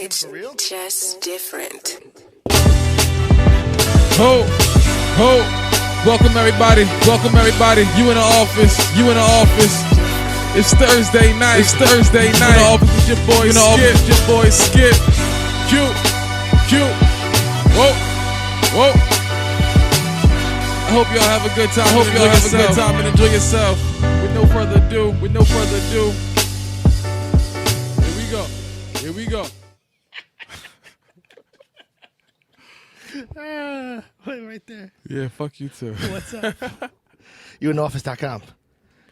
It's For real? just different. Ho, ho. Welcome everybody. Welcome everybody. You in the office. You in the office. It's Thursday night. It's Thursday night. You in the office with your boy. You in the office with your boy Skip. Q. Whoa. Whoa. I hope y'all have a good time. I hope y'all have a good time and enjoy yourself. With no further ado. Here we go. Wait, right there. Yeah, fuck you too. What's up? youintheoffice.com.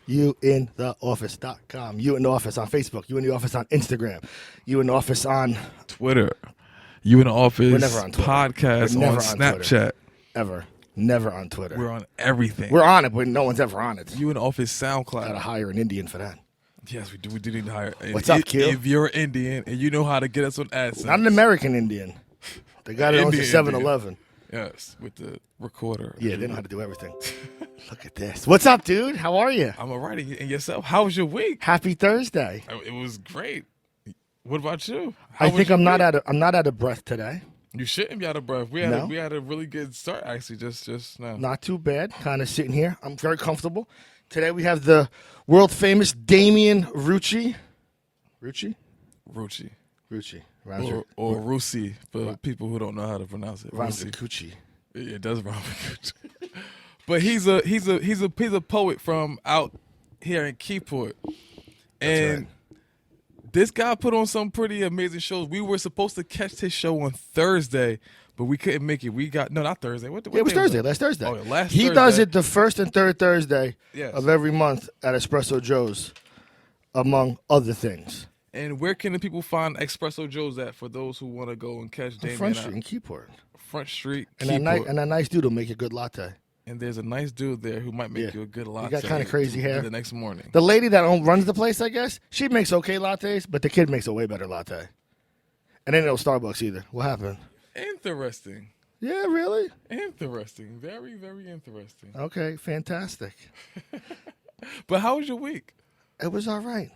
youintheoffice.com. You in the office on Facebook. You in the office on Instagram. You in the office on Twitter. You in the office. We're never on Twitter. Podcast We're never on Snapchat. Twitter. Ever. Never on Twitter. We're on everything. We're on it, but no one's ever on it. You in the office SoundCloud. Gotta hire an Indian for that. Yes, we do. We do need to hire. What's up, Q? If you're Indian and you know how to get us on AdSense. Not an American Indian. The guy that owns the 7-Eleven. Yes, with the recorder. Yeah, they know how to do everything. Look at this. What's up, dude? How are you? I'm alright. And yourself? How was your week? Happy Thursday. It was great. What about you? I think I'm not out of breath today. You shouldn't be out of breath. We had a really good start actually. Just now. Not too bad. Kind of sitting here. I'm very comfortable. Today we have the world famous Damian rucci. Rucci. Rhymes Or Rucci for people who don't know how to pronounce it. rhymes with coochie. It does rhyme with Gucci. But he's a poet from out here in Keyport. And this guy put on some pretty amazing shows. We were supposed to catch his show on Thursday, but we couldn't make it. We got not Thursday. What it was day Thursday, last Thursday. Oh, last he Thursday. does it the first and third Thursday Yes. of every month at Espresso Joe's, among other things. And where can the people find Espresso Joe's at for those who want to go and catch Damian Front out? Street in Keyport. Front Street, And Keyport. that nice dude will make a good latte. And there's a nice dude there who might make you a good latte. He got kind of crazy hair. The next morning. The lady that runs the place, I guess, she makes okay lattes, but the kid makes a way better latte. And ain't no Starbucks either. What happened? Interesting. Yeah, really? Interesting. Very, very interesting. Okay, fantastic. But how was your week? It was all right.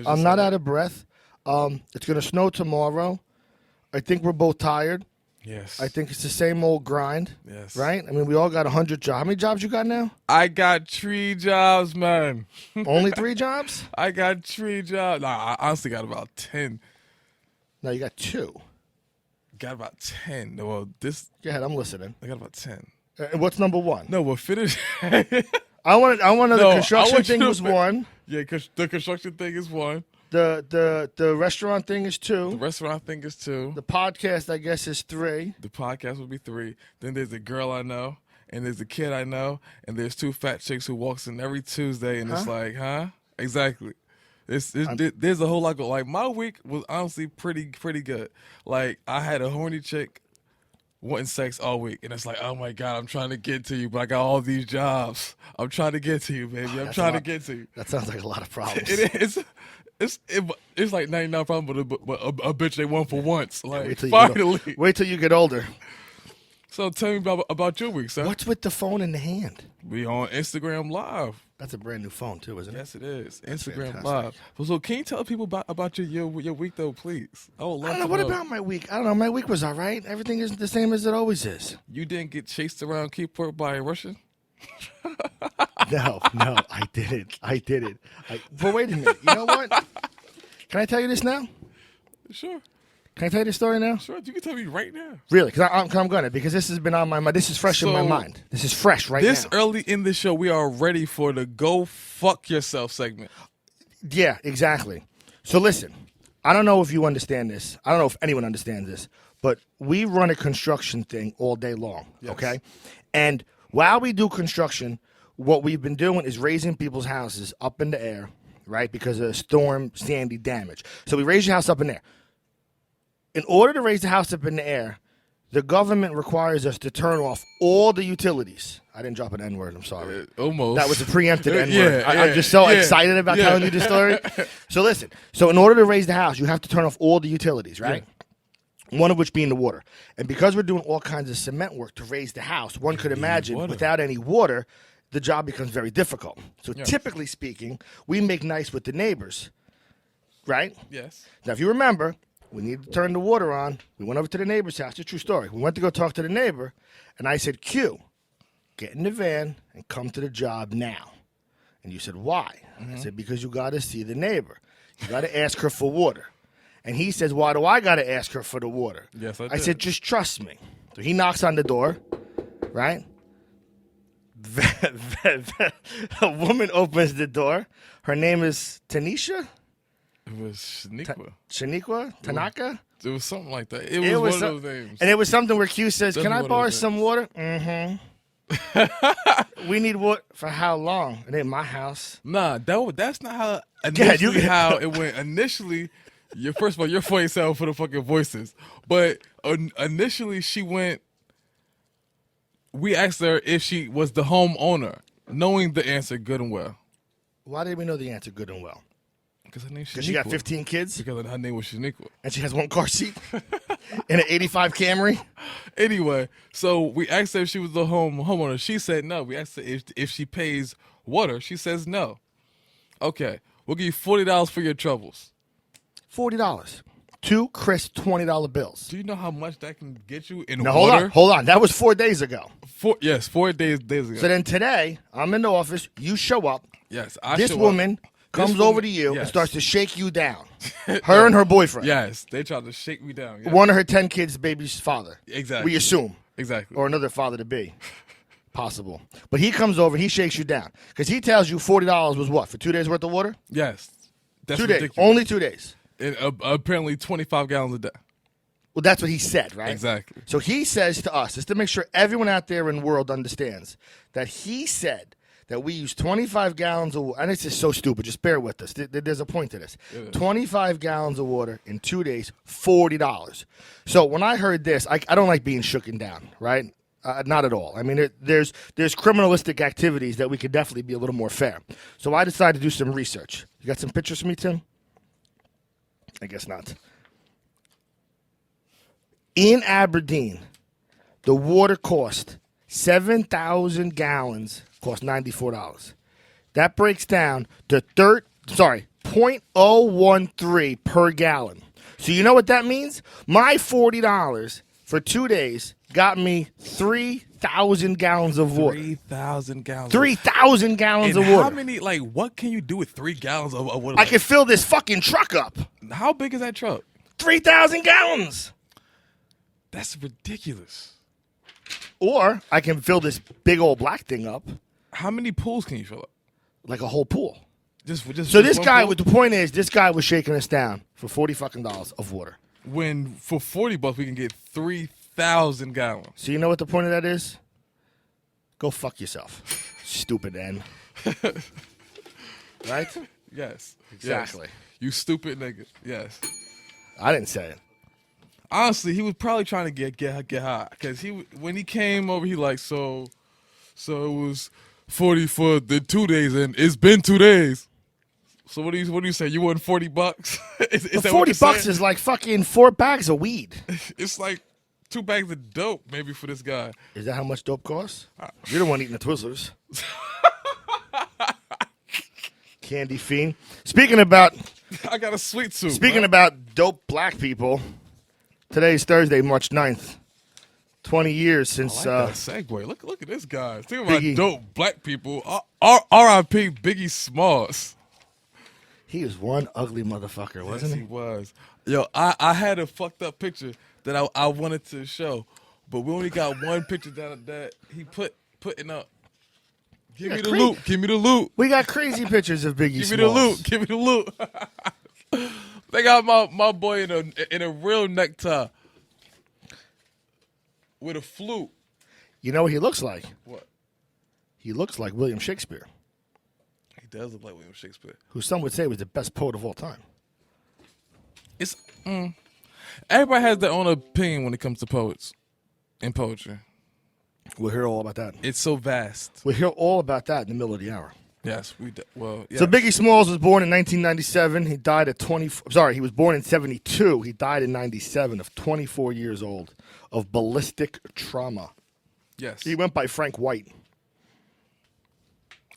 I'm not out of breath. It's going to snow tomorrow. I think we're both tired. Yes. I think it's the same old grind. Yes. Right? I mean, we all got 100 jobs. How many jobs you got now? I got 3 jobs, man. Only 3 jobs? I got 3 jobs. Nah, I honestly got about 10. No, you got 2. Got about 10. Well, Go ahead, I'm listening. I got about 10. And what's number 1? No, we'll finish. I want to know the construction thing was 1. Yeah, the construction thing is 1. The restaurant thing is The 2. restaurant thing is 2. The podcast, I guess, is 3. The podcast will be 3. Then there's a girl I know, and there's a kid I know, and there's 2 fat chicks who walks in every Tuesday, and it's like, huh? Exactly. There's a whole lot. Like my week was honestly pretty good. Like I had a horny chick wanting sex all week, and it's like, oh my god, I'm trying to get to you, but I got all these jobs. I'm trying to get to you, baby. I'm trying to get to you. That sounds like a lot of problems. It is. It's like 99 problems, but a bitch they want for once. Like finally. Wait till you get older. So tell me about your week, son. What's with the phone in the hand? We on Instagram Live. That's a brand new phone too, isn't it? Yes, it is. That's Instagram fantastic. Live. So can you tell people about your week though, please? I would love I don't know. to What about my week? I don't know. My week was all right. Everything is the same as it always is. You didn't get chased around Keyport by a Russian? No, I didn't. But wait a minute. You know what? Can I tell you this now? Sure. Can I tell you this story now? Sure. You can tell me right now. Really? Because I'm going to. Because this has been on my mind. This is fresh in my mind. This is fresh right now. This early in the show, we are ready for the Go Fuck Yourself segment. Yeah, exactly. So listen, I don't know if you understand this. I don't know if anyone understands this. But we run a construction thing all day long, okay? And while we do construction, what we've been doing is raising people's houses up in the air, right, because of storm Sandy damage. So we raise your house up in the air. In order to raise the house up in the air, the government requires us to turn off all the utilities. I didn't drop an N-word. I'm sorry. Almost. That was a preempted N-word. Yeah, I'm just so excited about telling you this story. So listen. So in order to raise the house, you have to turn off all the utilities, right? Yeah. One of which being the water. And because we're doing all kinds of cement work to raise the house, one could imagine without any water, the job becomes very difficult. So typically speaking, we make nice with the neighbors. right? Yes. Now, if you remember, we needed to turn the water on. We went over to the neighbor's house. It's a true story. We went to go talk to the neighbor, and I said, Q, get in the van and come to the job now. And you said, why? I said, because you got to see the neighbor. You got to ask her for water. And he says, why do I got to ask her for the water? Yes, I I did. said, just trust me. So he knocks on the door, right? A woman opens the door. Her name is Tanisha? It was Shaniqua. Shaniqua? Tanaka? It was something like that. It was one of those names. And it was something where Q says, can I Definitely one of borrow those some water? Mm-hmm. We need water for how long? It ain't my house. Nah, that's not how Yeah, you- how it went. Initially, first of all, you're funny yourself for the fucking voices. But initially, she went. We asked her if she was the homeowner, knowing the answer good and well. Why did we know the answer good and well? Because her name Because she got 15 kids Because her name was Shaniqua. and she has one car seat in an 85 Camry. Anyway, so we asked her if she was the homeowner. She said no. We asked her if she pays water. She says no. Okay, we'll give you $40 for your troubles. $40. 2 crisp $20 bills. Do you know how much that can get you in Now, water? hold on. That was 4 days ago. 4 days ago. So then today, I'm in the office. You show up. Yes, This show up. woman comes This over woman- to you and yes. starts to shake you down. Her and her boyfriend. Yes, they tried to shake me down. Yes. One of her 10 kids' baby's father. Exactly. We assume. Exactly. Or another father to be. Possible. But he comes over and he shakes you down. Because he tells you $40 was what? For 2 days worth of water? Yes. That's 2 days. ridiculous. Only 2 days. And, apparently 25 gallons a day. Well, that's what he said, right? Exactly. So he says to us, just to make sure everyone out there in the world understands, that he said that we use 25 gallons of water. And it's just so stupid. Just bear with us. There's a point to this. 25 gallons of water in 2 days, $40. So when I heard this, I don't like being shooken down, right? Not at all. I mean, there's criminalistic activities that we could definitely be a little more fair. So I decided to do some research. You got some pictures for me, Tim? I guess not. In Aberdeen, the water cost 7,000 gallons, cost $94. That breaks down to 0.013 per gallon. So you know what that means? My $40 for 2 days got me 3,000 gallons of water. 3,000 gallons. 3,000 gallons And of water. how many, what can you do with 3 gallons of water? I could fill this fucking truck up. How big is that truck? 3,000 gallons. That's ridiculous. Or I can fill this big old black thing up How many pools can you fill up? like a whole pool. So This guy, the point is, this guy was shaking us down for $40 of water. When for $40 we can get 3,000 gallons. So you know what the point of that is? Go fuck yourself, stupid N. Right? Yes, Exactly. Yes. You stupid nigga. Yes. I didn't say it. Honestly, he was probably trying to get high because when he came over, he like so it was 40 for the 2 days and it's been 2 days. So what do you say? You want $40? is But that what you're $40 saying? is like fucking 4 bags of weed. It's like 2 bags of dope maybe for this guy. Is that how much dope costs? You're the one eating the Twizzlers. Candy fiend. Speaking about I got a sweet tooth. Speaking about dope black people, today's Thursday, March 9th. 20 years since that segue. Look at this guy. Think about Biggie. dope black people. R.I.P. Biggie Smalls. he was one ugly motherfucker, wasn't Yes, he? he was. Yo, I had a fucked up picture that I wanted to show, but we only got one picture that he putting up. Give me the loot. Give me the loot. We got crazy pictures of Biggie Give me the Smalls. loot. Give me the loot. They got my boy in a real necktie with a flute. You know what he looks like? What? He looks like William Shakespeare, He does look like William Shakespeare. who some would say was the best poet of all time. It's everybody has their own opinion when it comes to poets and poetry. We'll hear all about that. It's so vast. We'll hear all about that in the middle of the hour. Yes, So Biggie Smalls was born in 1997. He died at 20. Sorry, he was born in 72. He died in 97 of 24 years old of ballistic trauma. Yes. He went by Frank White.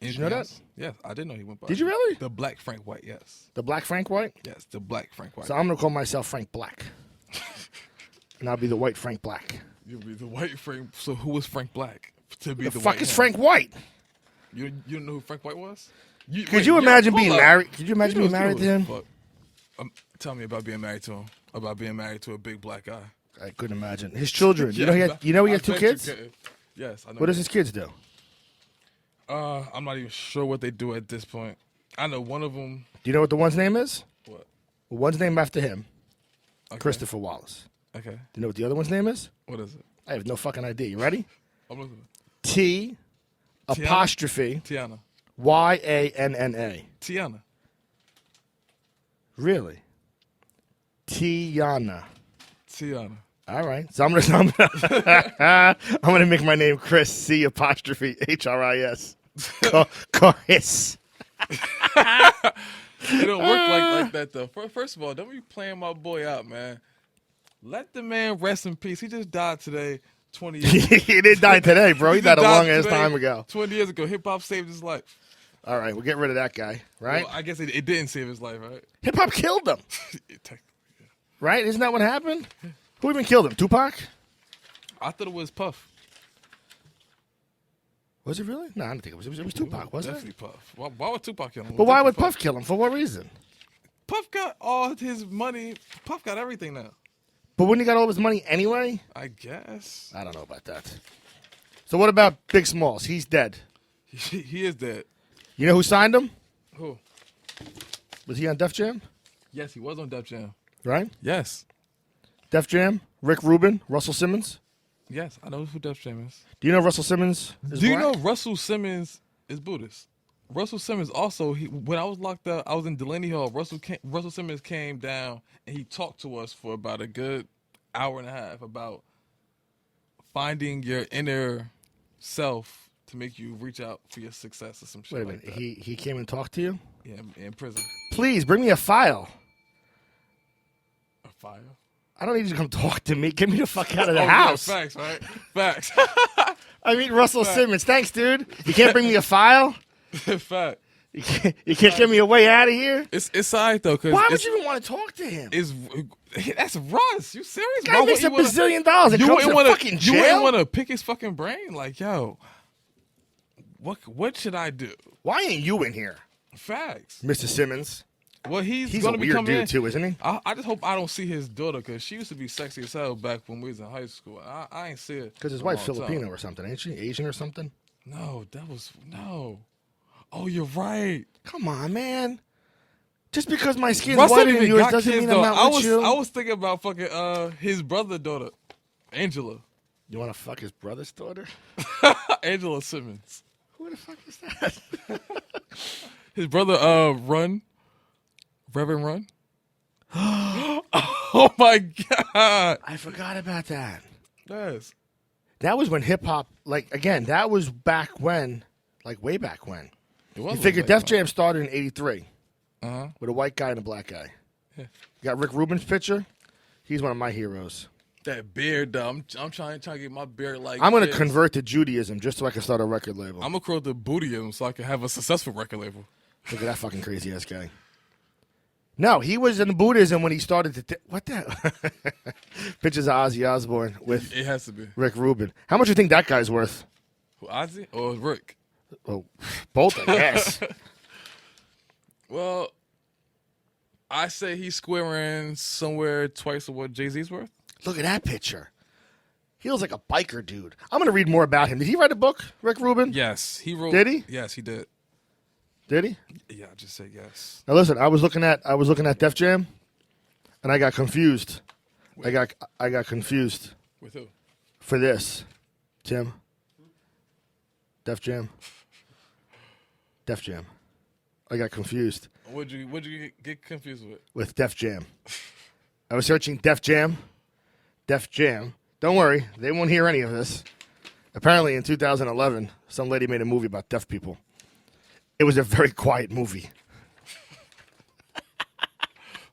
Did you know that? else? Yes, I did know he went by. Did you really? The Black Frank White, yes. The Black Frank White? Yes, the Black Frank White. So I'm going to call myself Frank Black. And I'll be the white Frank Black. You'll be the white Frank. So who was Frank Black? To be The the fuck white is man? Frank White? You don't know who Frank White was? Could you imagine being married? Could you imagine being married to him? Tell me about being married to him. About being married to a big black guy. I couldn't imagine. His children. You know he had 2 kids? Yes, I know. What does his kids do? I'm not even sure what they do at this point. I know one of them. Do you know what the one's name is? What? Well, one's named after him. Okay. Christopher Wallace. Okay. Do you know what the other one's name is? What is it? I have no fucking idea. You ready? I'm listening. T apostrophe Tiana. Yanna. Tiana. Really? Tiana. Tiana. All right. So I'm gonna make my name Chris C apostrophe HRIS. Chris. It don't work like that though. First of all, don't be playing my boy out, man. Let the man rest in peace. He just died today, 20 years ago. He didn't die today, bro. He died a long ass time ago. 20 years ago. Hip hop saved his life. All right, we'll get rid of that guy, right? Well, I guess it didn't save his life, right? Hip hop killed him, Technically, yeah. right? Isn't that what happened? Who even killed him? Tupac? I thought it was Puff. Was it really? No, I don't think it was. It was Tupac, wasn't it? Definitely Puff. Why would Tupac kill him? But why would Puff kill him? For what reason? Puff got all his money. Puff got everything now. But wouldn't he got all his money anyway? I guess. I don't know about that. So what about Big Smalls? He's dead. He is dead. You know who signed him? Who? Was he on Def Jam? Yes, he was on Def Jam. Right? Yes. Def Jam, Rick Rubin, Russell Simmons. Yes, I know who Def Jam is. Do you know Russell Simmons is Do you black? know Russell Simmons is Buddhist? Russell Simmons also, when I was locked up, I was in Delaney Hall. Russell Simmons came down and he talked to us for about a good hour and a half about finding your inner self to make you reach out for your success or some shit. Wait a like minute. that. He came and talked to you? Yeah, in prison. Please bring me a file. A fire. I don't need you to come talk to me. Get me the fuck out of the Oh, house. Yeah, facts, right? Facts. I mean Russell Simmons. Thanks, dude. You can't bring me a file? Fact. You can't get me a way out of here? It's all right though, cause Why would you even want to talk to him? That's Russ. You serious? Guy makes $1 bazillion. It You comes wouldn't to want fucking to. You wouldn't jail? want to pick his fucking brain. Like, yo, what should I do? Why ain't you in here, Facts. Mr. Simmons? Well, he's a gonna be weird coming dude in. too, isn't he? I just hope I don't see his daughter because she used to be sexy as hell back when we was in high school. I ain't see it Because his in a wife's long time. Filipino or something, ain't she? Asian or something? No, that was no. Oh, you're right. Come on, man. Just because my skin's Russ whiter don't than even yours got doesn't kids mean though. I'm not with you. I was thinking about fucking his brother daughter, Angela. You want to fuck his brother's daughter? Angela Simmons. Who the fuck is that? His brother, Reverend Run. Oh my God. I forgot about that. Yes. That was when hip hop, like, again, that was back when, like, way back when. It was You figure like Def that. Jam started in '83 Uh-huh. with a white guy and a black guy. Yeah. You got Rick Rubin's picture. He's one of my heroes. That beard, though. I'm trying to get my beard like I'm going to his. convert to Judaism just so I can start a record label. I'm going to curl to Buddhism so I can have a successful record label. Look at that fucking crazy ass guy. No, he was in Buddhism when he started to. What the? Pictures of Ozzy Osbourne with It has to be. Rick Rubin. How much do you think that guy's worth? Who, Ozzy or Rick? Oh, both, I guess. Well, I say he's squaring somewhere twice of what Jay-Z's worth. Look at that picture. He looks like a biker dude. I'm going to read more about him. Did he write a book, Rick Rubin? Yes, he wrote. Did he? Yes, he did. Did he? Yeah, I just said yes. Now listen, I was looking at Def Jam, and I got confused. I got confused With who? for this, Tim. Def Jam. Def Jam. I got confused What'd you get confused with? with Def Jam. I was searching Def Jam. Def Jam. Don't worry, they won't hear any of this. Apparently, in 2011, some lady made a movie about deaf people. It was a very quiet movie.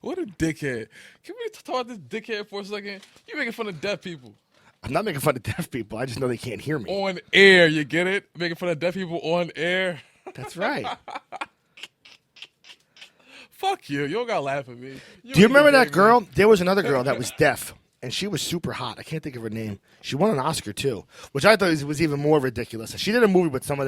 What a dickhead. Can we talk about this dickhead for a second? You making fun of deaf people. I'm not making fun of deaf people. I just know they can't hear me. On air, you get it? Making fun of deaf people on air. That's right. Fuck you. You don't gotta laugh at me. Do you remember that girl? There was another girl that was deaf, and she was super hot. I can't think of her name. She won an Oscar too, which I thought was even more ridiculous. She did a movie with one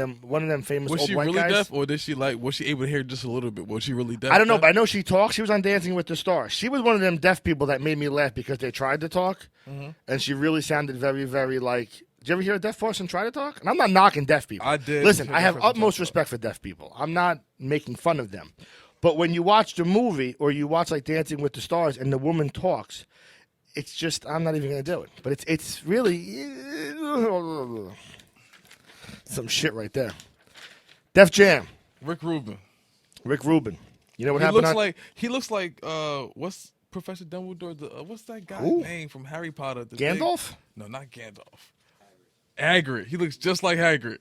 of them famous Was old she white really guys. deaf, or did she was she able to hear just a little bit? Was she really deaf? I don't know, but I know she talked. She was on Dancing with the Stars. She was one of them deaf people that made me laugh because they tried to talk, and she really sounded very, very like. Did you ever hear a deaf person try to talk? And I'm not knocking deaf people. I did. Listen, I have utmost respect for deaf people. I'm not making fun of them. But when you watch the movie or you watch like Dancing with the Stars and the woman talks, it's just I'm not even going to do it. But it's really some shit right there. Def Jam. Rick Rubin. You know what He happened? He looks like what's Professor Dumbledore? What's that guy's Who? name from Harry Potter? Gandalf? No, not Gandalf. Hagrid. He looks just like Hagrid.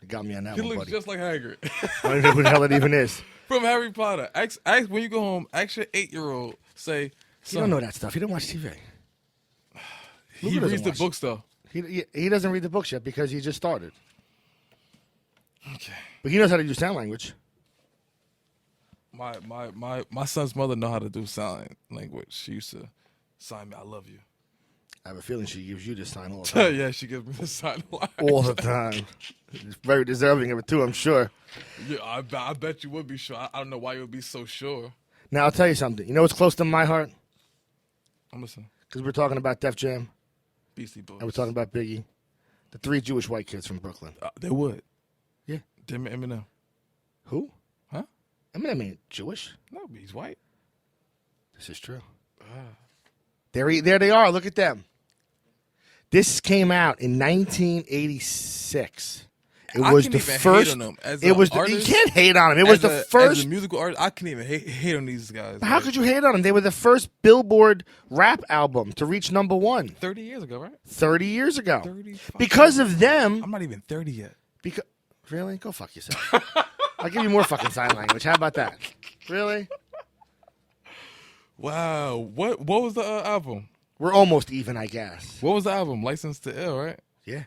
You got me on that He one, looks buddy. just like Hagrid. I don't know who the hell it even is. From Harry Potter. Ask when you go home. Ask your 8-year-old. Say, You don't know that stuff. He don't watch TV. He Luca doesn't reads the watch. books though. He doesn't read the books yet because he just started. Okay. But he knows how to do sign language. My son's mother know how to do sign language. She used to sign me, "I love you." I have a feeling she gives you this sign all the time. Yeah, she gives me the sign a lot. All the time. She's very deserving of it too, I'm sure. Yeah, I bet you would be sure. I don't know why you would be so sure. Now I'll tell you something. You know what's close to my heart? I'm listening. Because we're talking about Def Jam Beastie Boys. and we're talking about Biggie. The 3 Jewish white kids from Brooklyn. They would. Yeah. Eminem. Who? Huh? Eminem ain't Jewish. No, but he's white. This is true. There they are. Look at them. This came out in 1986. It I was can't the even first. hate on them. As It an was. artist, You can't hate on them. It was the As first. a musical artist, I can't even hate on these guys. But how could you hate on them? They were the first Billboard rap album to reach #1 30 years ago, right? 30 years ago. 35 Because of them. I'm not even 30 yet. Because really, go fuck yourself. I'll give you more fucking sign language. How about that? Really? Wow. What was the album? We're almost even, I guess. What was the album? License to Ill, right? Yeah.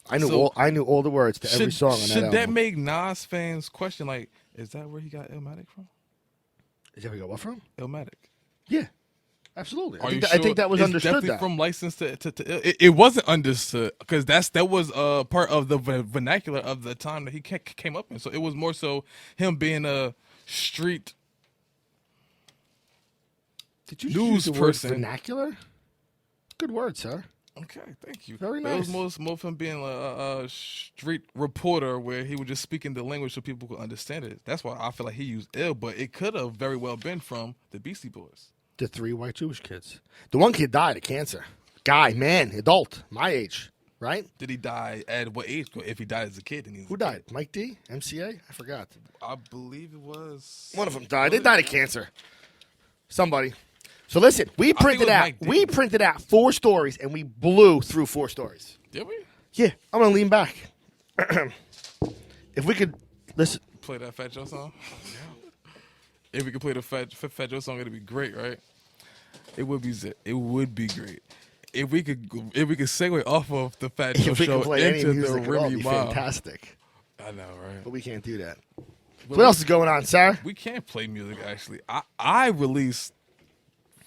I knew So, I knew all the words to every song on that Should album. that make Nas fans question, like, is that where he got Illmatic from? Is that where you got what from? Illmatic. Yeah. Absolutely. Are you I think sure? that was It's understood. definitely That. from License to Ill. It wasn't understood because that was part of the vernacular of the time that he came up in. So it was more so him being a street. Did you news use the word person. vernacular? Good word, sir. Okay, thank you. Very It was nice. more of him being a street reporter where he was just speaking the language so people could understand it. That's why I feel like he used ill, but it could have very well been from the Beastie Boys. The 3 white Jewish kids. The one kid died of cancer. Guy, man, adult, my age, right? Did he die at what age? If he died as a kid, then he was Who died? Mike D? MCA? I forgot. I believe it was One of them died. They died of cancer. Somebody. So listen, we printed out. Mike D. We printed out 4 stories, and we blew through 4 stories. Did we Yeah, I'm gonna lean back. If we could listen, play that Fat Joe song? If we could play the Fat Joe song, it'd be great, right? It would be. It would be great. If we could segue off of the Fat Joe if we show could play any into the music at all, it'd Remy be Ma. fantastic. I know, right? But we can't do that. Well, What else is going on, sir? We can't play music, actually. I released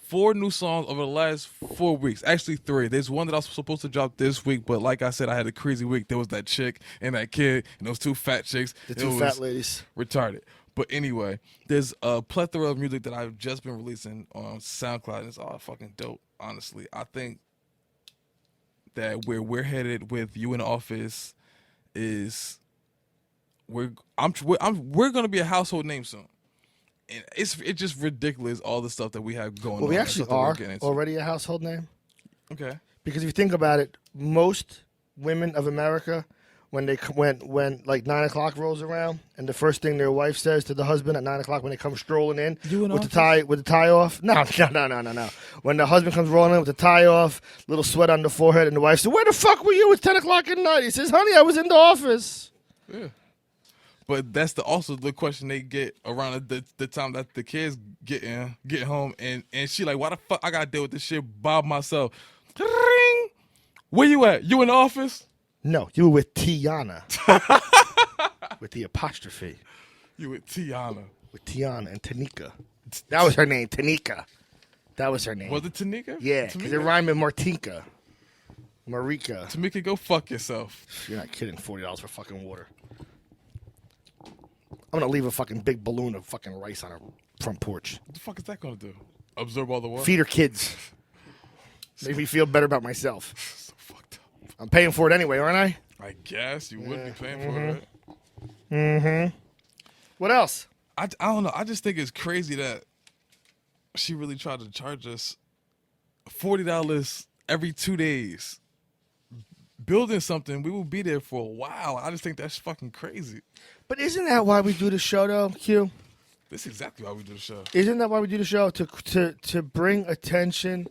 4 new songs over the last 4 weeks. Actually, 3. There's one that I was supposed to drop this week, but like I said, I had a crazy week. There was that chick and that kid and those 2 fat chicks. The It 2 was fat ladies. retarded. But anyway, there's a plethora of music that I've just been releasing on SoundCloud, and it's all fucking dope, honestly. I think that where we're headed with You in Office is we're gonna be a household name soon. And it's just ridiculous all the stuff that we have going on. Well, we and actually stuff that we're are getting into. already a household name. Okay. Because if you think about it, most women of America, when like 9 o'clock rolls around, and the first thing their wife says to the husband at 9 o'clock when they come strolling in You in with office? the tie off. No. When the husband comes rolling in with the tie off, little sweat on the forehead, and the wife says, "Where the fuck were you? It's 10 o'clock at night." He says, "Honey, I was in the office." Yeah. But that's also the question they get around the time that the kids get home, and she like, why the fuck I gotta deal with this shit by myself? Ring. Where you at? You in the office? No, you were with Tiana. with the apostrophe. You with Tiana. With Tiana and Tanika. That was her name, Tanika. That was her name. Was it Tanika? Yeah, because it rhymed with Martinka. Marika. Tamika, go fuck yourself. You're not kidding. $40 for fucking water. I'm gonna leave a fucking big balloon of fucking rice on her front porch. What the fuck is that gonna do? Absorb all the water? Feed her kids. Make me feel better about myself. So fucked up. I'm paying for it anyway, aren't I? I guess you would be paying for it. Mm-hmm. What else? I don't know. I just think it's crazy that she really tried to charge us $40 every 2 days. Building something, we will be there for a while. I just think that's fucking crazy. But isn't that why we do the show, though, Q? That's exactly why we do the show. Isn't that why we do the show? To bring attention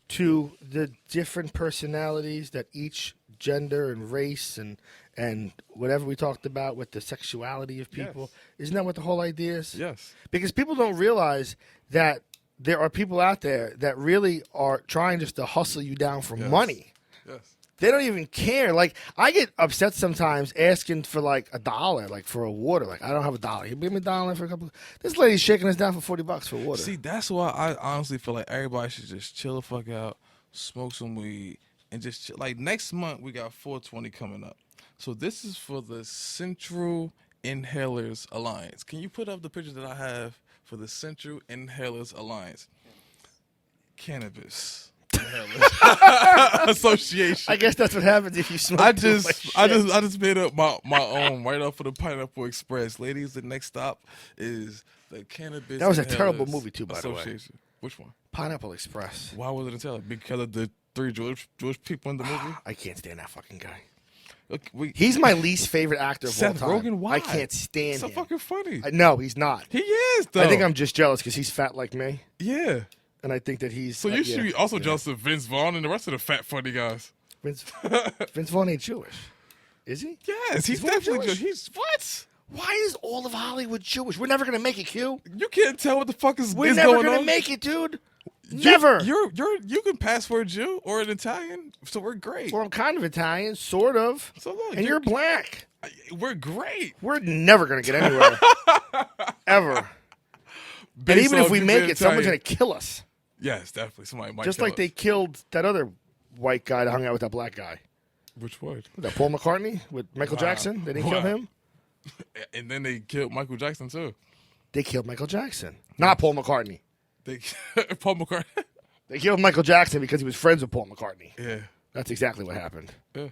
to the different personalities that each gender and race and whatever we talked about with the sexuality of people. Yes. Isn't that what the whole idea is? Yes. Because people don't realize that there are people out there that really are trying just to hustle you down for money. Yes. They don't even care. Like, I get upset sometimes asking for like $1, like for a water. Like, I don't have $1. You give me $1 for a couple. This lady's shaking us down for $40 for water. See, that's why I honestly feel like everybody should just chill the fuck out, smoke some weed, and just chill. Like, next month we got 420 coming up. So this is for the Central Inhalers Alliance. Can you put up the picture that I have for the Central Inhalers Alliance? Cannabis Association. I guess that's what happens if you smoke. I just made up my own right off of the Pineapple Express. Ladies, the next stop is the Cannabis. That was a Inhalers terrible movie too, by the way. Association. Which one? Pineapple Express. Why was it a terrible? Because of the 3 Jewish people in the movie. I can't stand that fucking guy. Look, he's my least favorite actor of Seth all time. Rogen, why? I can't stand He's so him. fucking funny. No, he's not. He is, though. I think I'm just jealous because he's fat like me. Yeah. And I think that he's. So you should be also jealous of Vince Vaughn and the rest of the fat funny guys. Vince Vaughn ain't Jewish, is he? Yes, he's definitely Jewish. He's what? Why is all of Hollywood Jewish? We're never gonna make it, Q. You can't tell what the fuck is We're is never going gonna on. make it, dude. Never. You can pass for a Jew or an Italian, so we're great. Well, I'm kind of Italian, sort of. So look, and you're black. We're great. We're never gonna get anywhere, ever. And even if we make it, someone's gonna kill us. Yes, definitely. Somebody might. Just kill like us. they killed that other white guy that hung out with that black guy. Which one? That Paul McCartney with Michael Jackson. They didn't kill him. And then they killed Michael Jackson too. They killed Michael Jackson, not Paul McCartney. They Paul McCartney. They killed Michael Jackson because he was friends with Paul McCartney. Yeah. That's exactly what happened. Yeah.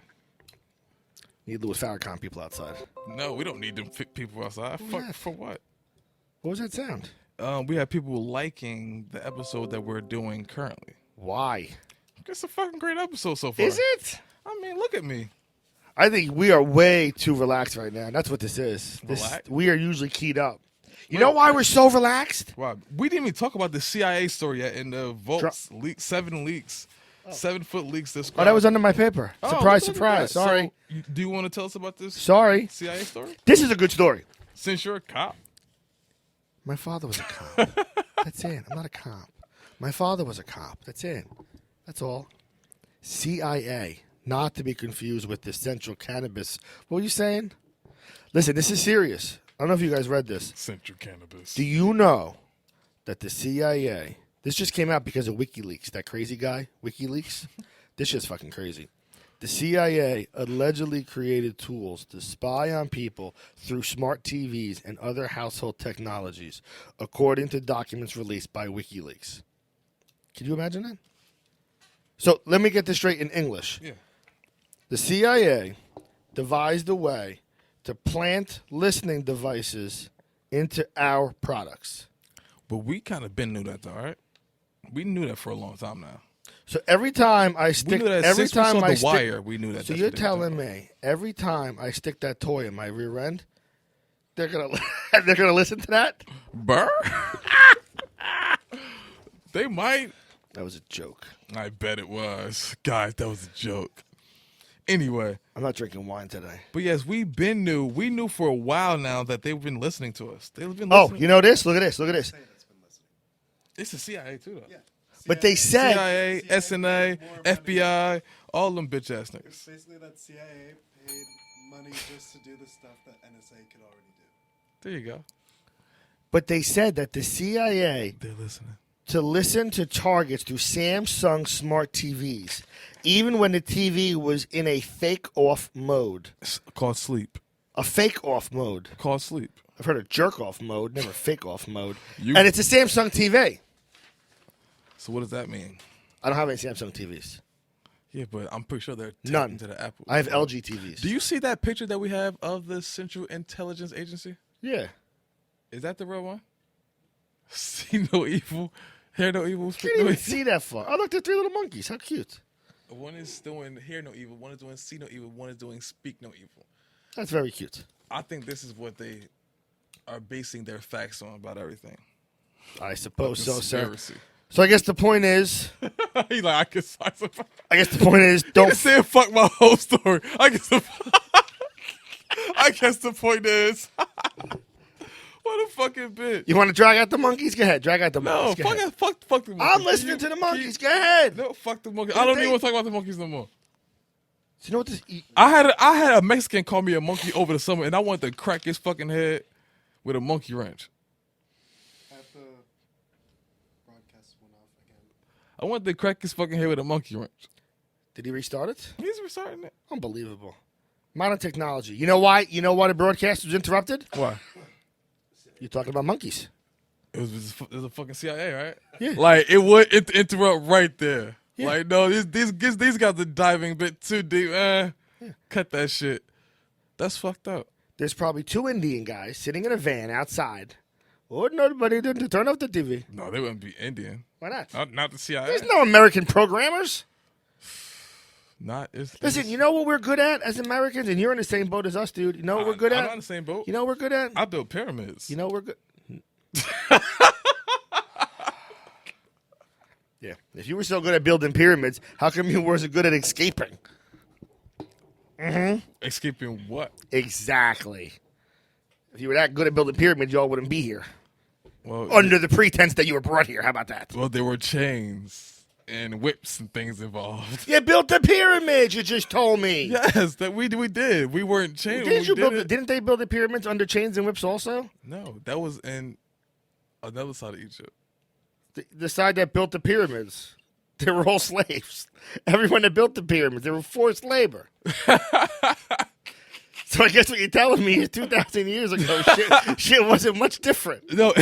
Need Louis Farrakhan people outside. No, we don't need them people outside. Fuck for what? What was that sound? We have people liking the episode that we're doing currently. Why? It's a fucking great episode so far. Is it? I mean, look at me. I think we are way too relaxed right now. That's what this is. Relaxed? We are usually keyed up. You know why we're so relaxed? Wow. We didn't even talk about the CIA story yet in the vaults. 7 leaks. 7-foot leaks this Oh, that was under my paper. Surprise, surprise. Sorry. So, do you want to tell us about this Sorry. CIA story? This is a good story. Since you're a cop. My father was a cop. That's it. I'm not a cop. My father was a cop. That's it. That's all. CIA. Not to be confused with the Central Cannabis. What were you saying? Listen, this is serious. I don't know if you guys read this. Central Cannabis. Do you know that the CIA, this just came out because of WikiLeaks, that crazy guy, WikiLeaks? This shit's fucking crazy. The CIA allegedly created tools to spy on people through smart TVs and other household technologies, according to documents released by WikiLeaks. Can you imagine that? So let me get this straight in English. Yeah. The CIA devised a way to plant listening devices into our products. But we kind of been knew that, though, right? We knew that for a long time now. So every time I stick, we knew that every time I the stick, wire, we knew that. So you're telling me every time I stick that toy in my rear end, they're gonna they're gonna listen to that? Burr? They might. That was a joke. I bet it was. Guys, that was a joke. Anyway. I'm not drinking wine today. But yes, we knew for a while now that they've been listening to us. They've been listening. Oh, you know this? Look at this. Look at this. It's the CIA too, though. Yeah. But they said CIA, SNA, FBI, all them bitch ass niggas. Basically, that CIA paid money just to do the stuff that NSA could already do. There you go. But they said that the CIA They're listening. to listen to targets through Samsung smart TVs, even when the TV was in a fake-off mode. It's called sleep. A fake-off mode. Called sleep. I've heard of jerk-off mode, never fake-off mode. You- And it's a Samsung TV. So what does that mean? I don't have any Samsung TVs. Yeah, but I'm pretty sure they're tapped None. into the Apple. I have LG TVs. Do you see that picture that we have of the Central Intelligence Agency? Yeah. Is that the real one? See no evil, hear no evil, You speak can't no even evil. see that far. Oh, look, they're three little monkeys. How cute. One is doing hear no evil, one is doing see no evil, one is doing speak no evil. That's very cute. I think this is what they are basing their facts on about everything. I suppose so, sir. Conspiracy. So I guess the point is, He like, I guess the point is, don't don't. say fuck my whole story. I guess the point is, what a fucking bitch. You want to drag out the monkeys? Go ahead, drag out the No, monkeys. Go ahead. fuck the monkeys. I'm listening to the monkeys. Go ahead. No, fuck the monkeys. I don't even want to talk about the monkeys no more. So you know what this? I had a Mexican call me a monkey over the summer, and I wanted to crack his fucking head with a monkey wrench. Have the broadcast went off again. I wanted to crack his fucking head with a monkey wrench. Did he restart it? He's restarting it. Unbelievable. Modern technology. You know why? You know why the broadcast was interrupted? Why? You're talking about monkeys. It was a fucking CIA, right? Yeah. Like it would interrupt right there. Yeah. Like no, these guys are diving a bit too deep. Cut that shit. That's fucked up. There's probably two Indian guys sitting in a van outside. Or nobody didn't turn off the TV. No, they wouldn't be Indian. Why not? Not the CIA. There's no American programmers. Listen, you know what we're good at as Americans, and you're in the same boat as us, dude. You know what we're good I'm at? not in the same boat. You know what we're good at? I built pyramids. You know we're good. Yeah. If you were so good at building pyramids, how come you weren't so good at escaping? Escaping what? Exactly. If you were that good at building pyramids, y'all wouldn't be here. Well, Under the pretense that you were brought here. How about that? well, there were chains and whips and things involved. You built the pyramids, you just told me. Yes, that we did. We weren't chained. when Didn't we you did build it. didn't they build the pyramids under chains and whips also? No, that was in another side of Egypt. The side that built the pyramids. They were all slaves. Everyone that built the pyramids, they were forced labor. So I guess what you're telling me is 2,000 years ago, shit wasn't much different. No,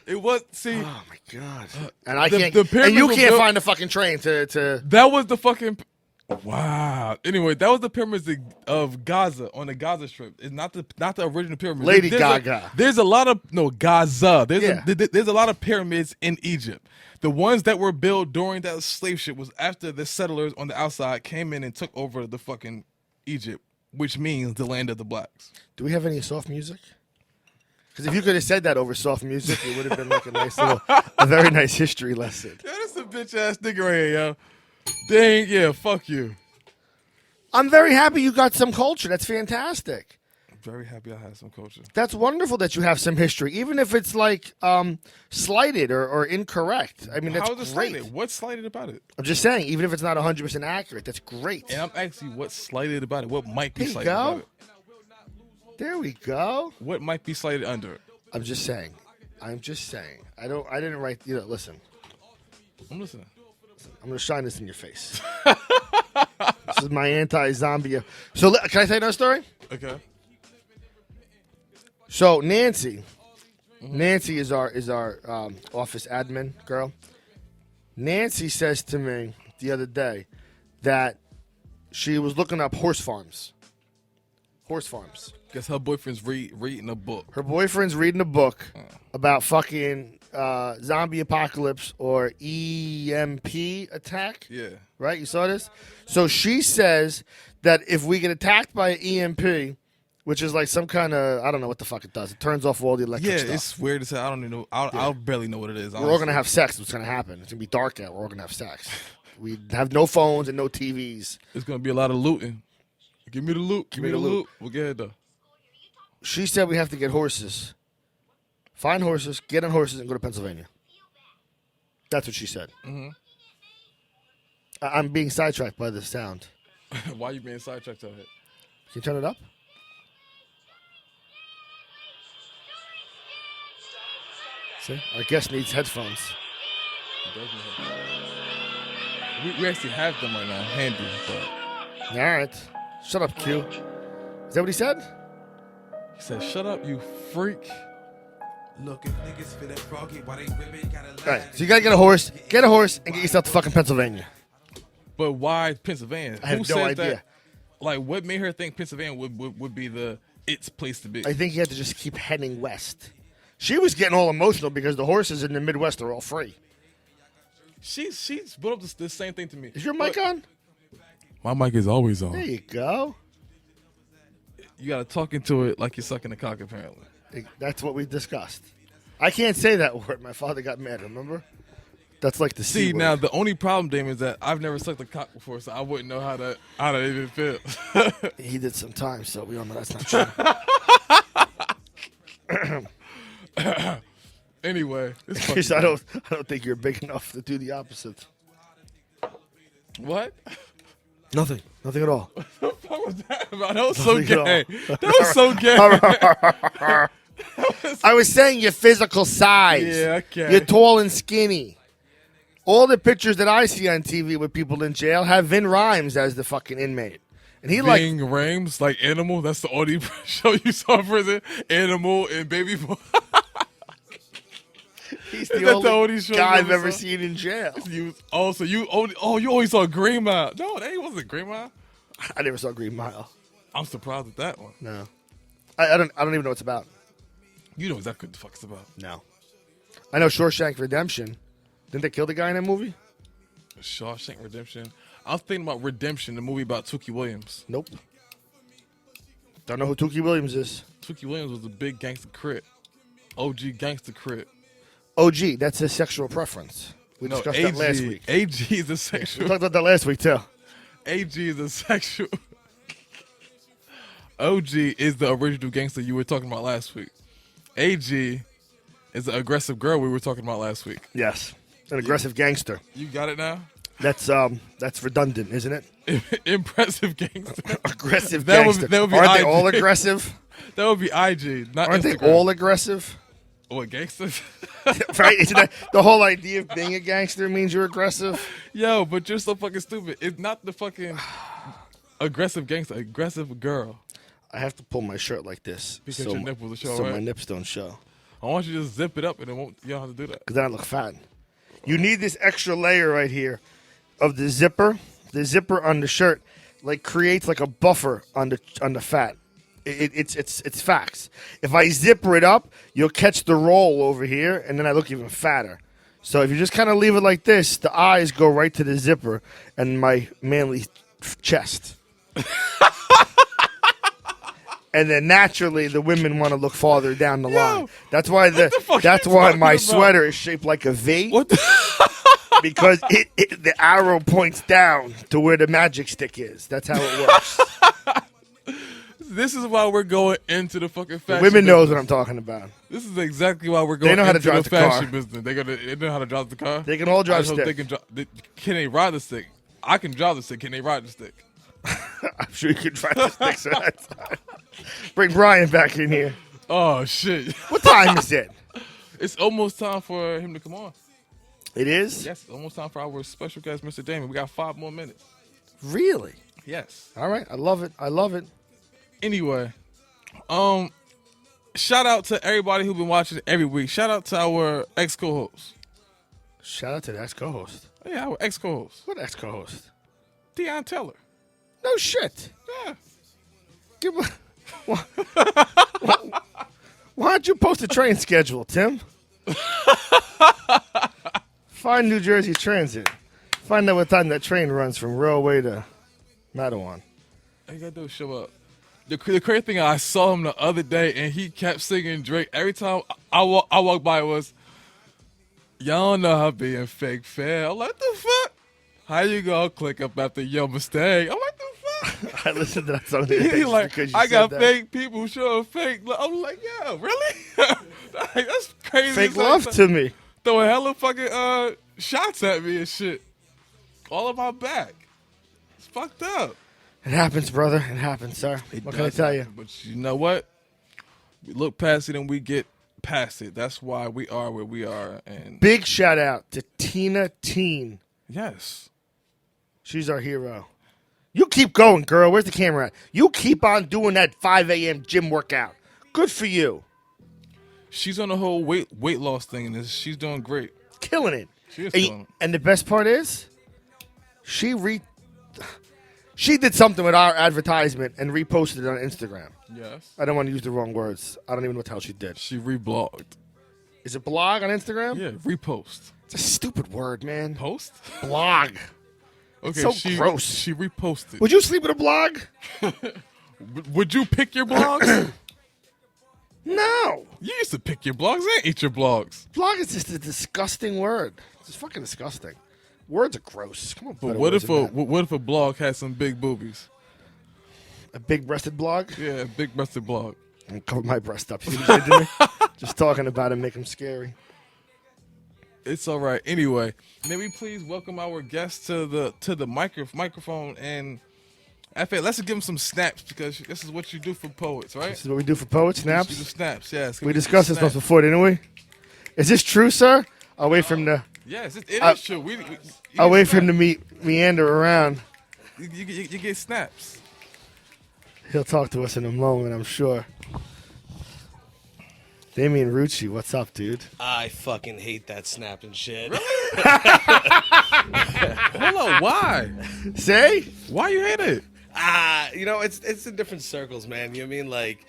it was. See, Oh my god! And I the can't. pyramids And you were can't built- find the fucking train to. that was the fucking. Wow. Anyway, that was the pyramids of Gaza on the Gaza Strip. It's not the original pyramids. Lady There's Gaga. There's a lot of Gaza. Yeah. There's a lot of pyramids in Egypt. The ones that were built during that slave ship was after the settlers on the outside came in and took over the fucking Egypt, which means the land of the blacks. Do we have any soft music? Because if you could have said that over soft music, it would have been like a very nice history lesson. Yo, this a bitch ass nigga right here, yo. Dang, yeah, fuck you. I'm very happy you got some culture. That's fantastic. I'm very happy I had some culture. That's wonderful that you have some history, even if it's like slighted or incorrect. I mean, that's How is it great. slighted? What's slighted about it? I'm just saying, even if it's not 100% accurate, that's great. And I'm asking you what's slighted about it. What might be There you slighted go. about it? There we go. What might be slighted under it? I'm just saying. I didn't write. Listen. I'm listening. I'm gonna shine this in your face. This is my anti-zombie. So can I tell you another story? Okay. So Nancy is our office admin girl. Nancy says to me the other day that she was looking up horse farms. Horse farms. Guess her boyfriend's reading a book. Her boyfriend's reading a book about fucking zombie apocalypse or EMP attack. Yeah. Right? You saw this? So she says that if we get attacked by an EMP, which is like some kind of, I don't know what the fuck it does. It turns off all the electric Yeah, stuff. it's weird to say. I don't even know. I barely know what it is. We're all going to have sex. What's going to happen? It's going to be dark out. We're all going to have sex. We have no phones and no TVs. It's going to be a lot of looting. Give me the loot. Give me the loot. We'll get it, though. She said we have to get horses. Find horses, get on horses, and go to Pennsylvania. That's what she said. Mhm. I'm being sidetracked by the sound. Why you being sidetracked out here? Can you turn it up? See, our guest needs headphones. We actually have them right now, handy. But All right. Shut up, Q. Is that what he said? he said, "Shut up, you freak." Look, if niggas feel that froggy, why they women gotta All right. So you gotta get a horse, and get yourself to fucking Pennsylvania. But why Pennsylvania? I have Who no says idea. that? Like, what made her think Pennsylvania would be its place to be? I think he had to just keep heading west. She was getting all emotional because the horses in the Midwest are all free. She's brought up the same thing to me. Is your mic on? My mic is always There on. you go. You gotta talk into it like you're sucking a cock, apparently. That's what we discussed. I can't say that word. My father got mad, remember? That's like the C See, word. now the only problem, Damon, is that I've never sucked a cock before, so I wouldn't know how to even feel. He did some time, so we all know that's not true. Anyway, it's Because fucking, I don't think you're big enough to do the opposite. what? Nothing at all. What was that about? That was so Nothing at gay. That was so gay. I was saying your physical size. Yeah, okay. You're tall and skinny. All the pictures that I see on TV with people in jail have Vin Rhymes as the fucking inmate. And he like Being Rames, like Animal, that's the only show you saw in prison. Animal and Baby Boy. he's Is the that only the only show guy you I've ever ever saw? seen in jail. You only saw Green Mile. No, that wasn't Green Mile. I never saw Green Mile. I'm surprised at that one. No. I don't even know what it's about. You know exactly what the fuck it's about. No. I know Shawshank Redemption. Didn't they kill the guy in that movie? Shawshank Redemption. I was thinking about Redemption, the movie about Tookie Williams. Nope. Don't know who Tookie Williams is. Tookie Williams was a big gangster crit. OG gangster crit. OG, that's his sexual preference. We discussed that last week. AG is a We sexual. talked about that last week, too. AG is a sexual. OG is the original gangster you were talking about last week. AG is the aggressive girl we were talking about last week. Yes. An aggressive gangster. You got it now? That's redundant, isn't it? Impressive gangster. Aggressive That would- gangster. that would be Aren't they IG. all aggressive? That would be IG, not Aren't Instagram. they all aggressive? What, gangsters? Right? Isn't that the whole idea of being a gangster means you're aggressive? Yo, but you're so fucking stupid. It's not the fucking aggressive gangster, aggressive girl. I have to pull my shirt like this Because your nipples will show, so right? my nips don't show. I want you to just zip it up and you don't have to do that. Because then I look fat. You need this extra layer right here of the zipper. The zipper on the shirt like creates like a buffer on the fat. It's facts. If I zipper it up, you'll catch the roll over here, and then I look even fatter. So if you just kind of leave it like this, the eyes go right to the zipper and my manly chest. And then naturally, the women want to look farther down the line. That's why fuck that's you why talking my about? sweater is shaped like a V. What the? Because the arrow points down to where the magic stick is. That's how it works. This is why we're going into the fucking fashion Women knows business. what I'm talking about. This is exactly why we're going know how to into drive the the car. fashion business. They know how to drive the car. They can all drive I just hope stick. can they ride the stick? I can drive the stick. Can they ride the stick? I'm sure you can drive the stick. So that's fine. Bring Brian back in here. Oh shit! What time is it? It's almost time for him to come on. It is? Yes, it's almost time for our special guest, Mr. Damon. We got 5 more minutes. Really? Yes. All right. I love it. I love it. Anyway, shout out to everybody who's been watching every week. Shout out to our ex co-host. Shout out to the ex-co-host. Yeah, our ex co-host, What ex-co-host? Deion Teller. No shit. Yeah. Give a, why, why don't you post a train schedule, Tim? Find New Jersey Transit. Find out what time that train runs from Railway to Mattawan. All you gotta do is show up. The crazy thing, I saw him the other day, and he kept singing Drake. Every time I walk by, it was, y'all don't know how being fake fair. I'm like, the fuck? How you gonna click up after your mistake? I'm like, the fuck? I listened to that song the other day He just like, because you I said got that. fake people showing fake love. I'm like, yeah, really? Like, that's crazy. Fake It's love like, to me. throwing hella fucking shots at me and shit. All on my back. It's fucked up. It happens, brother. It happens, sir. What can I tell you? But you know what? We look past it and we get past it. That's why we are where we are. And Big shout out to Tina Teen. yes. She's our hero. You keep going, girl. Where's the camera at? You keep on doing that 5 a.m. gym workout. Good for you. She's on the whole weight loss thing, and she's doing great. Killing it. She is killing it. And the best part is, she did something with our advertisement and reposted it on Instagram. Yes. I don't want to use the wrong words. I don't even know what the hell she did. She reblogged. Is it blog on Instagram? Yeah, repost. It's a stupid word, man. Post? Blog. Okay, so gross. She reposted. Would you sleep with a blog? Would you pick your blogs? No. You used to pick your blogs and eat your blogs. Blog is just a disgusting word. It's just fucking disgusting. Words are gross. Come on, But what if a blog had some big boobies? A big-breasted blog? Yeah, a big breasted blog. And cover my breast up. See what you did to me? Just talking about it make them scary. It's all right. Anyway, may we please welcome our guest to the microphone, and FA, let's give him some snaps, because this is what you do for poets, right? This is what we do for poets, You do snaps. snaps, yes. We discussed this once before, didn't we? Is this true, sir? I'll wait for him to. Yes, it is true. I'll wait for him to meander around. You get snaps. He'll talk to us in a moment, I'm sure. Damian Rucci, what's up, dude? I fucking hate that snapping shit. Hold on, why? Say? Why you hate it? It's in different circles, man. You know what I mean? Like,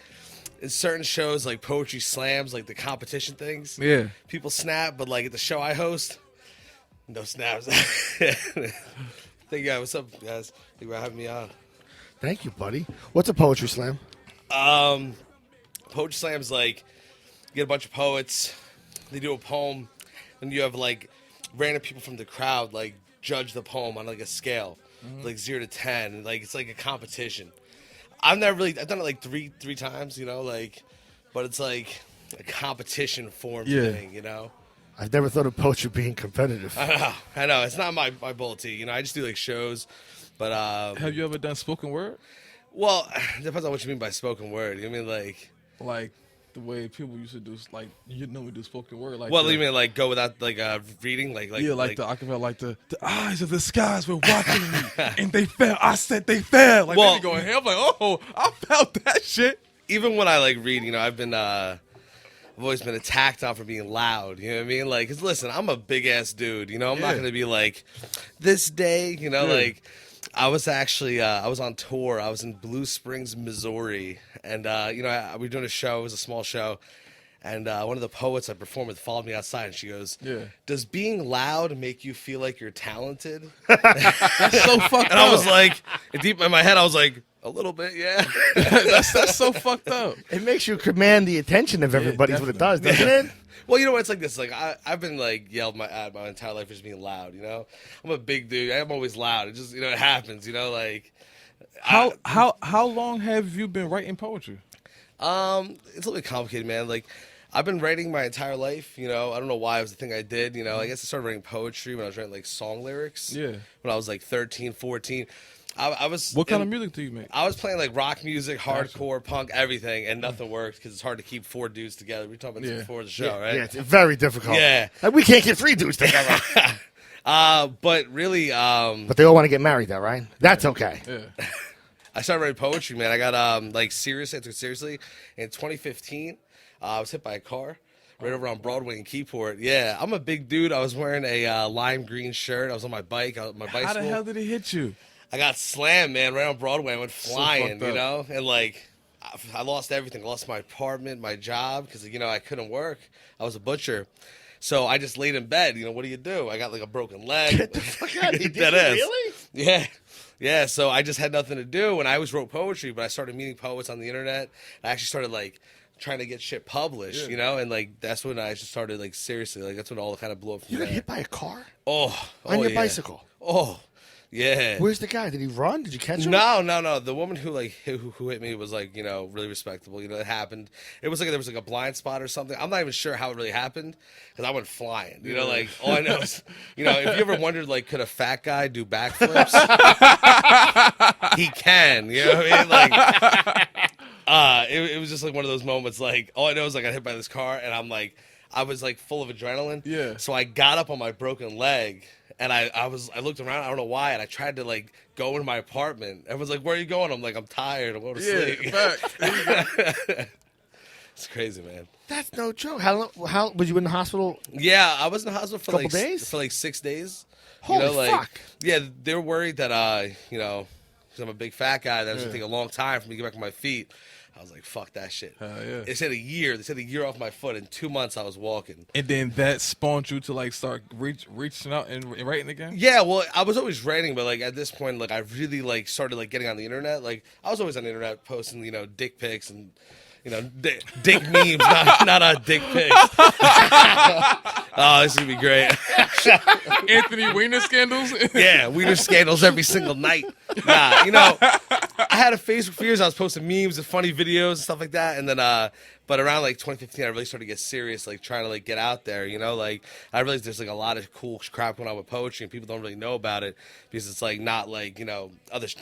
in certain shows, like poetry slams, like the competition things. Yeah. People snap, but like at the show I host, no snaps. Thank you, what's up, guys? Thank you for having me on. Thank you, buddy. What's a poetry slam? Poetry slam's like, you get a bunch of poets, they do a poem, and you have like random people from the crowd like judge the poem on like a scale, like 0 to 10. Like it's like a competition. I've done it like three times, but it's like a competition form thing, I've never thought of poetry being competitive. I know. It's not my tea. I just do like shows, but Have you ever done spoken word? well, it depends on what you mean by spoken word. You mean Like the way people used to do, like we do spoken word. Like well, you mean like go without like reading, like the acapella, like the eyes of the skies were watching me, and they fell. I said they fell. Like Well- they be going, I'm like, oh, I felt that shit. even when I like read, I've always been attacked on for being loud. You know what I mean? Like, 'cause listen, I'm a big ass dude. I'm not Yeah. gonna be like this day. Like I was actually I was on tour. I was in Blue Springs, Missouri, and we were doing a show. It was a small show. And one of the poets I performed with followed me outside, and she goes, Yeah. "Does being loud make you feel like you're talented?" That's so fucked And up. I was like, deep in my head, I was like, "A little bit, yeah." that's so fucked up. It makes you command the attention of everybody, is what it does, doesn't it? Well, you know what? It's like this. Like I've been like yelled at my entire life for just being loud. I'm a big dude. I'm always loud. It just it happens. Like How long have you been writing poetry? it's a little bit complicated, man. Like I've been writing my entire life. I don't know why it was the thing I did. I guess I started writing poetry when I was writing like song lyrics. Yeah. When I was like 13, 14. I was. What kind of music do you make? I was playing like rock music, hardcore, punk, everything, and nothing worked because it's hard to keep 4 dudes together. We were talking about this before the show, right? Yeah, it's very difficult. Yeah. Like, we can't get 3 dudes together. But really, But they all want to get married, though, right? That's okay. Yeah. I started writing poetry, man. I got serious. I took it seriously in 2015. I was hit by a car right over on Broadway in Keyport. Yeah, I'm a big dude. I was wearing a lime green shirt. I was on my bike. My bicycle. How the hell did it hit you? I got slammed, man, right on Broadway. I went flying, fucked up. and like I lost everything. I lost my apartment, my job, because I couldn't work. I was a butcher. So I just laid in bed. What do? I got like a broken leg. Get the fuck out of here. Dead Did you ass. really? Yeah. Yeah, so I just had nothing to do, and I always wrote poetry, but I started meeting poets on the internet. I actually started like trying to get shit published, and like that's when I just started like seriously, like that's when all kind of blew up from You got there. hit by a car? Oh, On your yeah. bicycle? Oh, Yeah. Where's the guy? Did he run? Did you catch him? No. The woman who hit me was like, really respectable. It happened. It was like there was like a blind spot or something. I'm not even sure how it really happened because I went flying. Like all I know is, if you ever wondered like, could a fat guy do backflips? He can. You know what I mean? Like, it was just like one of those moments. Like all I know is like I got hit by this car and I'm like, I was like full of adrenaline. Yeah. So I got up on my broken leg. And I looked around, I don't know why, and I tried to like go into my apartment. Everyone's like, "Where are you going?" I'm like, "I'm tired. I'm going to sleep." It's crazy, man. That's no joke. How was you in the hospital? Yeah, I was in the hospital for Couple like days? for like 6 days. Holy fuck! Yeah, they were worried that because I'm a big fat guy, that it was gonna take a long time for me to get back on my feet. I was like, fuck that shit. Yeah. They said a year. They said a year off my foot. In 2 months, I was walking. And then that spawned you to like start reaching out and writing again? Yeah, well, I was always writing, but like at this point, like I really like started like getting on the internet. Like I was always on the internet posting, dick pics and dick memes, not dick pics. Oh, this is gonna be great. Anthony Weiner scandals? Yeah, Weiner scandals every single night. Nah, I had a Facebook for years. I was posting memes and funny videos and stuff like that. And then, but around like 2015, I really started to get serious, like trying to like get out there. Like I realized there's like a lot of cool crap going on with poetry, and people don't really know about it because it's like not like others.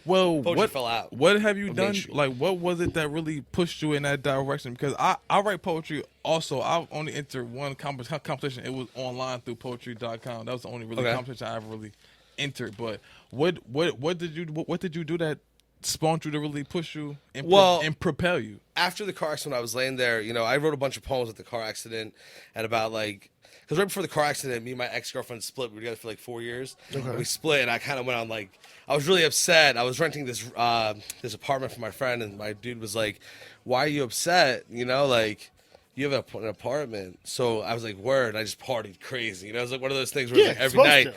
Well, poetry fell out. What have you done? mainstream. Like, what was it that really pushed you in that direction? Because I write poetry also. I only entered one competition. It was online through poetry.com. That was the only really competition I ever really entered. But what did you do that spawned you to really push you and propel you? After the car accident, I was laying there. I wrote a bunch of poems with the car accident at about like. Because right before the car accident, me and my ex-girlfriend split. We were together for like 4 years. Okay. And we split, and I kind of went on like, I was really upset. I was renting this apartment for my friend, and my dude was like, "Why are you upset? Like, you have an apartment." So I was like, "Word." And I just partied crazy. It was like one of those things where it was like every night.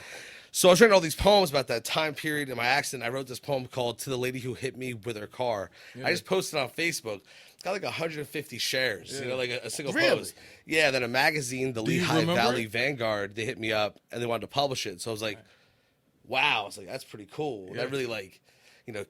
So I was writing all these poems about that time period in my accident. I wrote this poem called "To the Lady Who Hit Me with Her Car." Yeah. I just posted it on Facebook. It's got like 150 shares, like a single post. Yeah, then a magazine, the Lehigh Valley Vanguard, they hit me up and they wanted to publish it. So I was like, wow. I was like, that's pretty cool. Yeah. That really like,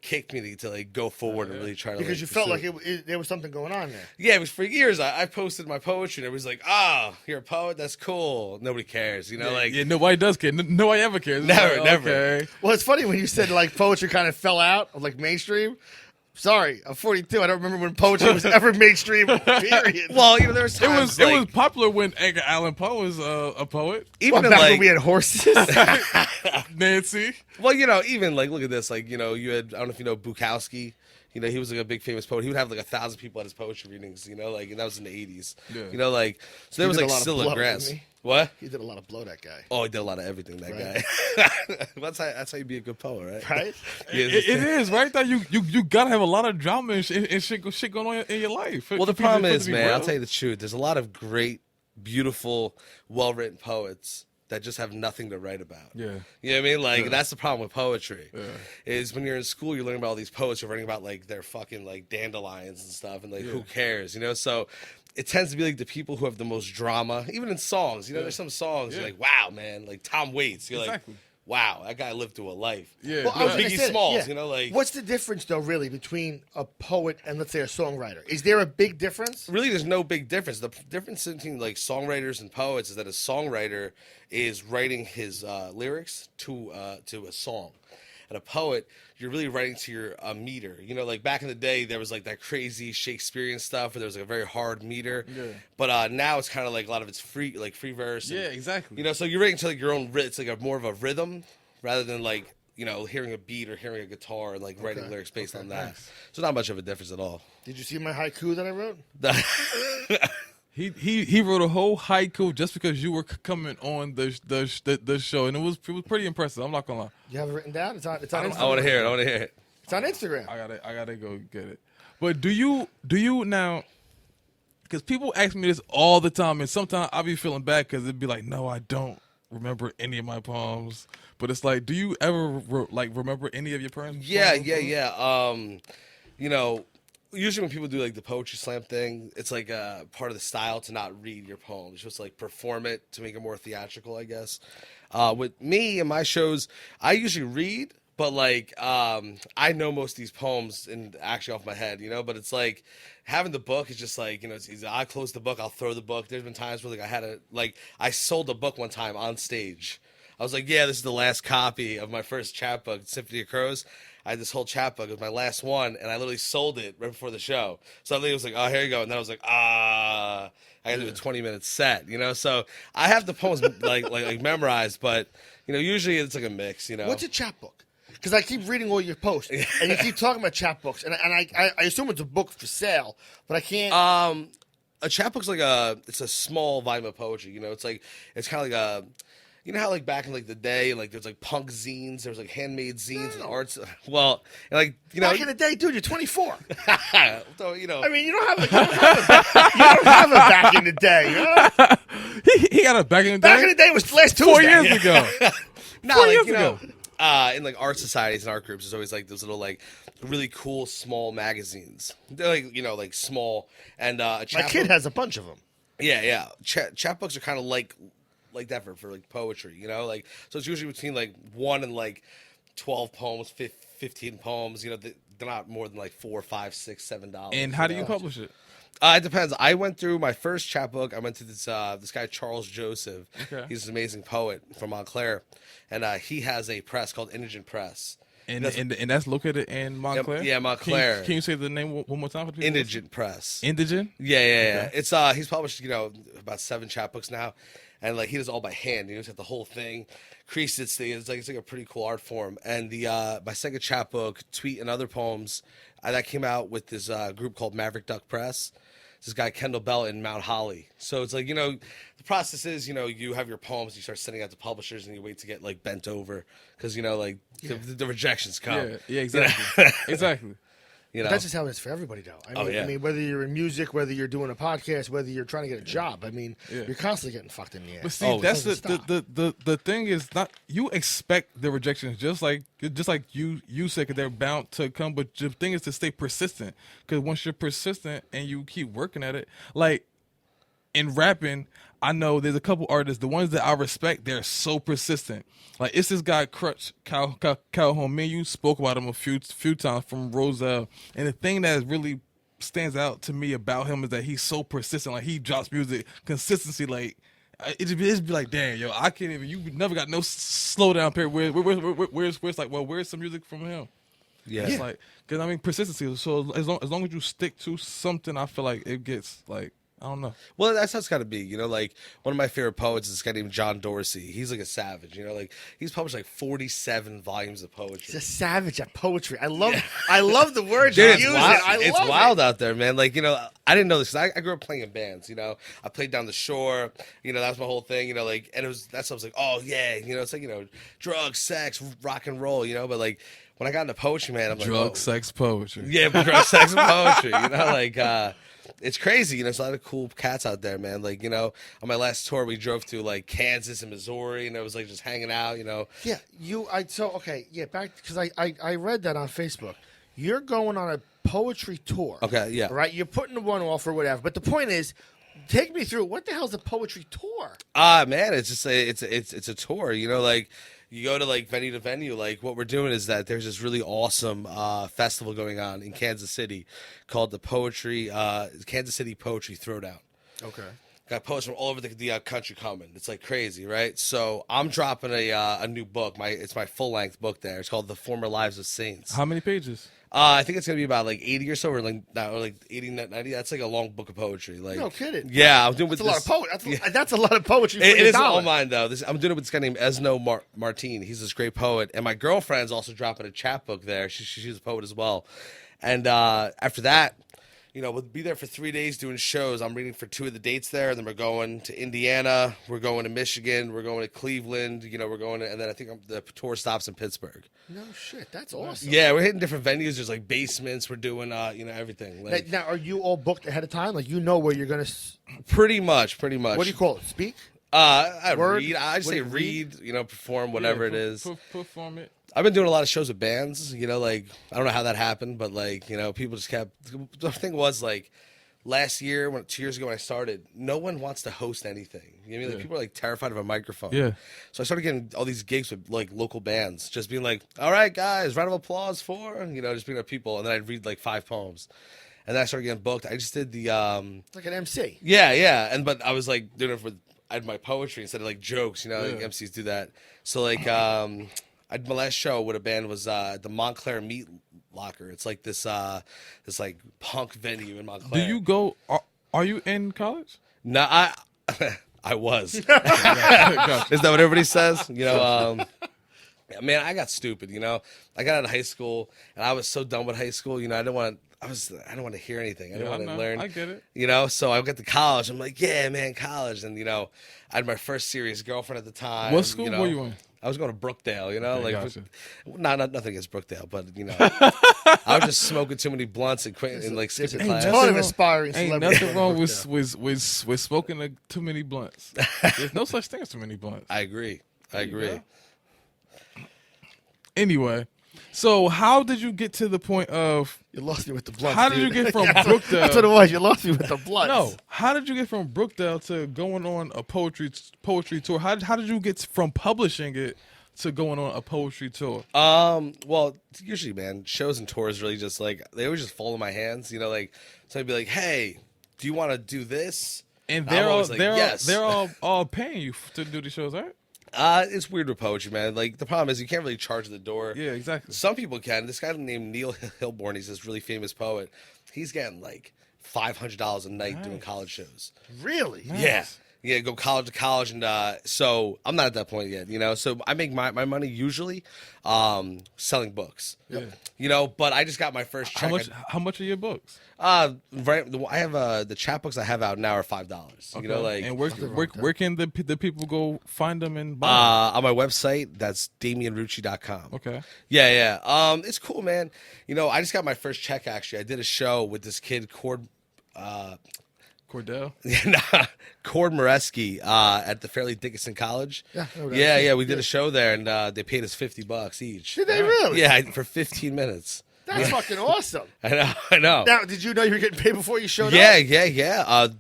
kicked me to like go forward and really try to because you felt like there was something going on there. Yeah, it was for years. I posted my poetry and everybody's like, "Oh, you're a poet? That's cool." Nobody cares, nobody does care. Nobody ever cares. Never. Okay. Well, it's funny when you said like poetry kind of fell out of like mainstream. Sorry, I'm 42. I don't remember when poetry was ever mainstream. Period. Well, there was times it was popular when Edgar Allan Poe was a poet. Even back when we had horses. Nancy. Well, even like look at this. Like you had I don't know if you know Bukowski. He was like a big famous poet. He would have like 1,000 people at his poetry readings. And that was in the 80s. Yeah. So there was like still a grass. What? He did a lot of blow, that guy. Oh, he did a lot of everything, that guy. That's how you be a good poet, right? Right? It is, right? That you gotta have a lot of drama and shit going on in your life. Well, the problem is, man, I'll tell you the truth. There's a lot of great, beautiful, well-written poets that just have nothing to write about. Yeah. You know what I mean? Like, that's the problem with poetry. Yeah. Is when you're in school, you're learning about all these poets, you're learning about, like, their fucking, like, dandelions and stuff, and, like, who cares, So it tends to be, like, the people who have the most drama, even in songs. There's some songs, you're like, wow, man. Like, Tom Waits. You're like, wow, that guy lived through a life. Yeah. Well, Biggie Smalls, What's the difference, though, really, between a poet and, let's say, a songwriter? Is there a big difference? Really, there's no big difference. The difference between, like, songwriters and poets is that a songwriter is writing his lyrics to a song. And a poet, you're really writing to your meter. Like back in the day, there was like that crazy Shakespearean stuff where there was like a very hard meter. Yeah. But now it's kind of like a lot of it's free verse. Yeah, exactly. So you're writing to like your own. It's like more of a rhythm rather than like hearing a beat or hearing a guitar and like writing lyrics based on that. Nice. So not much of a difference at all. Did you see my haiku that I wrote? He wrote a whole haiku just because you were coming on the show, and it was pretty impressive. I'm not gonna lie. You have it written down? It's on Instagram. I want to hear it. It's on Instagram. I gotta go get it. But do you now? Because people ask me this all the time, and sometimes I'll be feeling bad because it'd be like, no, I don't remember any of my poems. But it's like, do you ever remember any of your poems? Yeah. usually when people do like the poetry slam thing, it's like part of the style to not read your poems, just like perform it to make it more theatrical, I guess. With me and my shows, I usually read, but like I know most of these poems and actually off my head, but it's like having the book is just like, it's easy. I close the book, I'll throw the book. There's been times where I sold a book one time on stage. I was like, yeah, this is the last copy of my first chapbook, Symphony of Crows. I had this whole chapbook. It was my last one, and I literally sold it right before the show. So I think it was like, oh, here you go. And then I was like, I got to do a 20-minute set, So I have the poems like memorized, but, usually it's like a mix, What's a chapbook? Because I keep reading all your posts, and you keep talking about chapbooks, and I assume it's a book for sale, but I can't. A chapbook's like it's a small volume of poetry, It's like, it's kind of like a... You know how like back in like the day, like there's like punk zines, there was like handmade zines and arts. Well, and, like back in the day, dude, you're 24. So, I mean, you don't have a back in the day. He got a back in the day. Back in the day was last Tuesday. 4 years ago. No, 4 like years ago. In like art societies and art groups, there's always like those little like really cool small magazines. They're like like small and my kid has a bunch of them. Yeah. Chapbooks are kind of like that for like poetry, like so it's usually between like 1 and like 12 poems, 15 poems, they're not more than like $4, $5, $6, $7. And how do you publish it? It depends. I went through my first chapbook. I went to this guy Charles Joseph. Okay. He's an amazing poet from Montclair, and he has a press called Indigent Press. And that's located in Montclair? Yeah, Montclair. Can you say the name one more time for people? Indigent Press. Indigent? Yeah. It's he's published about 7 chapbooks now. And like he does all by hand, he's got the whole thing, creased its thing. It's like a pretty cool art form. And the my second chapbook, Tweet and Other Poems, that came out with this group called Maverick Duck Press. This guy Kendall Bell in Mount Holly. So it's like the process is you have your poems, you start sending out to publishers, and you wait to get like bent over because the rejections come. Yeah, exactly, exactly. But that's just how it is for everybody, though. I mean, whether you're in music, whether you're doing a podcast, whether you're trying to get a job, you're constantly getting fucked in the ass. But see, that's the thing is not you expect the rejections just like you said, 'cause they're bound to come. But the thing is to stay persistent, because once you're persistent and you keep working at it, like in rapping, I know there's a couple artists, the ones that I respect, they're so persistent. Like it's this guy Crutch Calhoun. Me and you spoke about him a few times from Roselle, and the thing that really stands out to me about him is that he's so persistent. Like he drops music consistency. Like it'd be like, damn, yo, I can't even. You never got no slowdown period. Where's it's like, well, where's some music from him? Yeah, it's like because persistency. So as long as you stick to something, I feel like it gets like. I don't know. Well, that's how it's got to be. Like one of my favorite poets is this guy named John Dorsey. He's like a savage. Like he's published like 47 volumes of poetry. He's a savage at poetry. I love the words Dude, you use. It's wild out there, man. Like I didn't know this because I grew up playing in bands. I played Down the Shore. That was my whole thing. And it was I was like, oh yeah. It's like drugs, sex, rock and roll. But like when I got into poetry, man, I'm like drug, sex, poetry. Yeah, drug, sex, and poetry. It's crazy, there's a lot of cool cats out there, man. Like, on my last tour, we drove to like Kansas and Missouri, and it was like just hanging out, Yeah, back because I read that on Facebook. You're going on a poetry tour. Okay, yeah. Right? You're putting the one off or whatever. But the point is, take me through what the hell's a poetry tour? Man, it's just it's a tour, like you go to like venue to venue. Like what we're doing is that there's this really awesome festival going on in Kansas City called the Kansas City Poetry Throwdown. Okay. Got poets from all over the country coming. It's like crazy, right? So I'm dropping a new book. It's my full length book there. It's called The Former Lives of Saints. How many pages? I think it's gonna be about like 80 or so, or like 80, 90. That's like a long book of poetry. Like no kidding. Yeah, I'm doing with that's a lot of that's a lot of poetry. It isn't all mine though. I'm doing it with this guy named Esno Martin. He's this great poet, and my girlfriend's also dropping a chapbook there. She's a poet as well. And after that, we'll be there for 3 days doing shows. I'm reading for 2 of the dates there. Then we're going to Indiana. We're going to Michigan. We're going to Cleveland. We're going to, and then I think the tour stops in Pittsburgh. No shit, that's awesome. Yeah, we're hitting different venues. There's like basements. We're doing, everything. Like, now, are you all booked ahead of time? Like where you're gonna? Pretty much. What do you call it? Speak? I Word? read. I just What do say you read? read. Perform whatever it is. Perform it. I've been doing a lot of shows with bands. Like I don't know how that happened, but like people just kept. The thing was like last year, 2 years ago when I started, no one wants to host anything. You know what I mean? Like people are like terrified of a microphone. Yeah. So I started getting all these gigs with like local bands, just being like, "All right, guys, round of applause for," just being up people, and then I'd read like 5 poems, and then I started getting booked. I just did the Like an MC. yeah, but I was like doing it I had my poetry instead of like jokes. Like MCs do that. So like my last show with a band was the Montclair Meat Locker. It's like this like punk venue in Montclair. Do you go? Are you in college? No, I was. Is Gotcha. that what everybody says? Man, I got stupid. I got out of high school and I was so done with high school. I didn't want. I don't want to hear anything. I didn't want to learn. I get it. So I got to college. I'm like, yeah, man, college. And I had my first serious girlfriend at the time. What school were you in? I was going to Brookdale. Okay, like, gotcha. nothing against Brookdale, but I was just smoking too many blunts and like skipping class. Ton of aspiring Ain't celebrities. nothing wrong with smoking too many blunts. There's no such thing as too many blunts. I agree. Anyway, so how did you get to the point of? You lost me with the blunts. How did dude. you get from Brookdale? That's what it was. You lost me with the blunts. No, how did you get from Brookdale to going on a poetry tour? How did you get from publishing it to going on a poetry tour? Well, usually, man, shows and tours really just like they always just fall in my hands. Like somebody be like, "Hey, do you want to do this?" And I'm always like, yes. they're all paying you to do the shows, right? It's weird with poetry, man. Like the problem is you can't really charge the door. Yeah, exactly. Some people can. This guy named Neil Hilborn, he's this really famous poet. He's getting like $500 a night doing college shows. Really? Nice. Yeah, go college to college, and so I'm not at that point yet, So I make my money usually selling books. Yep. But I just got my first check. How much are your books? I have the chapbooks I have out now are $5. Okay. And where can the people go find them and buy on my website? That's damianrucci.com. Okay. Yeah. It's cool, man. I just got my first check. Actually, I did a show with this kid Cordell? Cord Moreski at the Fairleigh Dickinson College. Yeah. We did a show there, and they paid us $50 each. Did they really? Yeah, for 15 minutes. That's fucking awesome. I know. Now, did you know you were getting paid before you showed up? Yeah.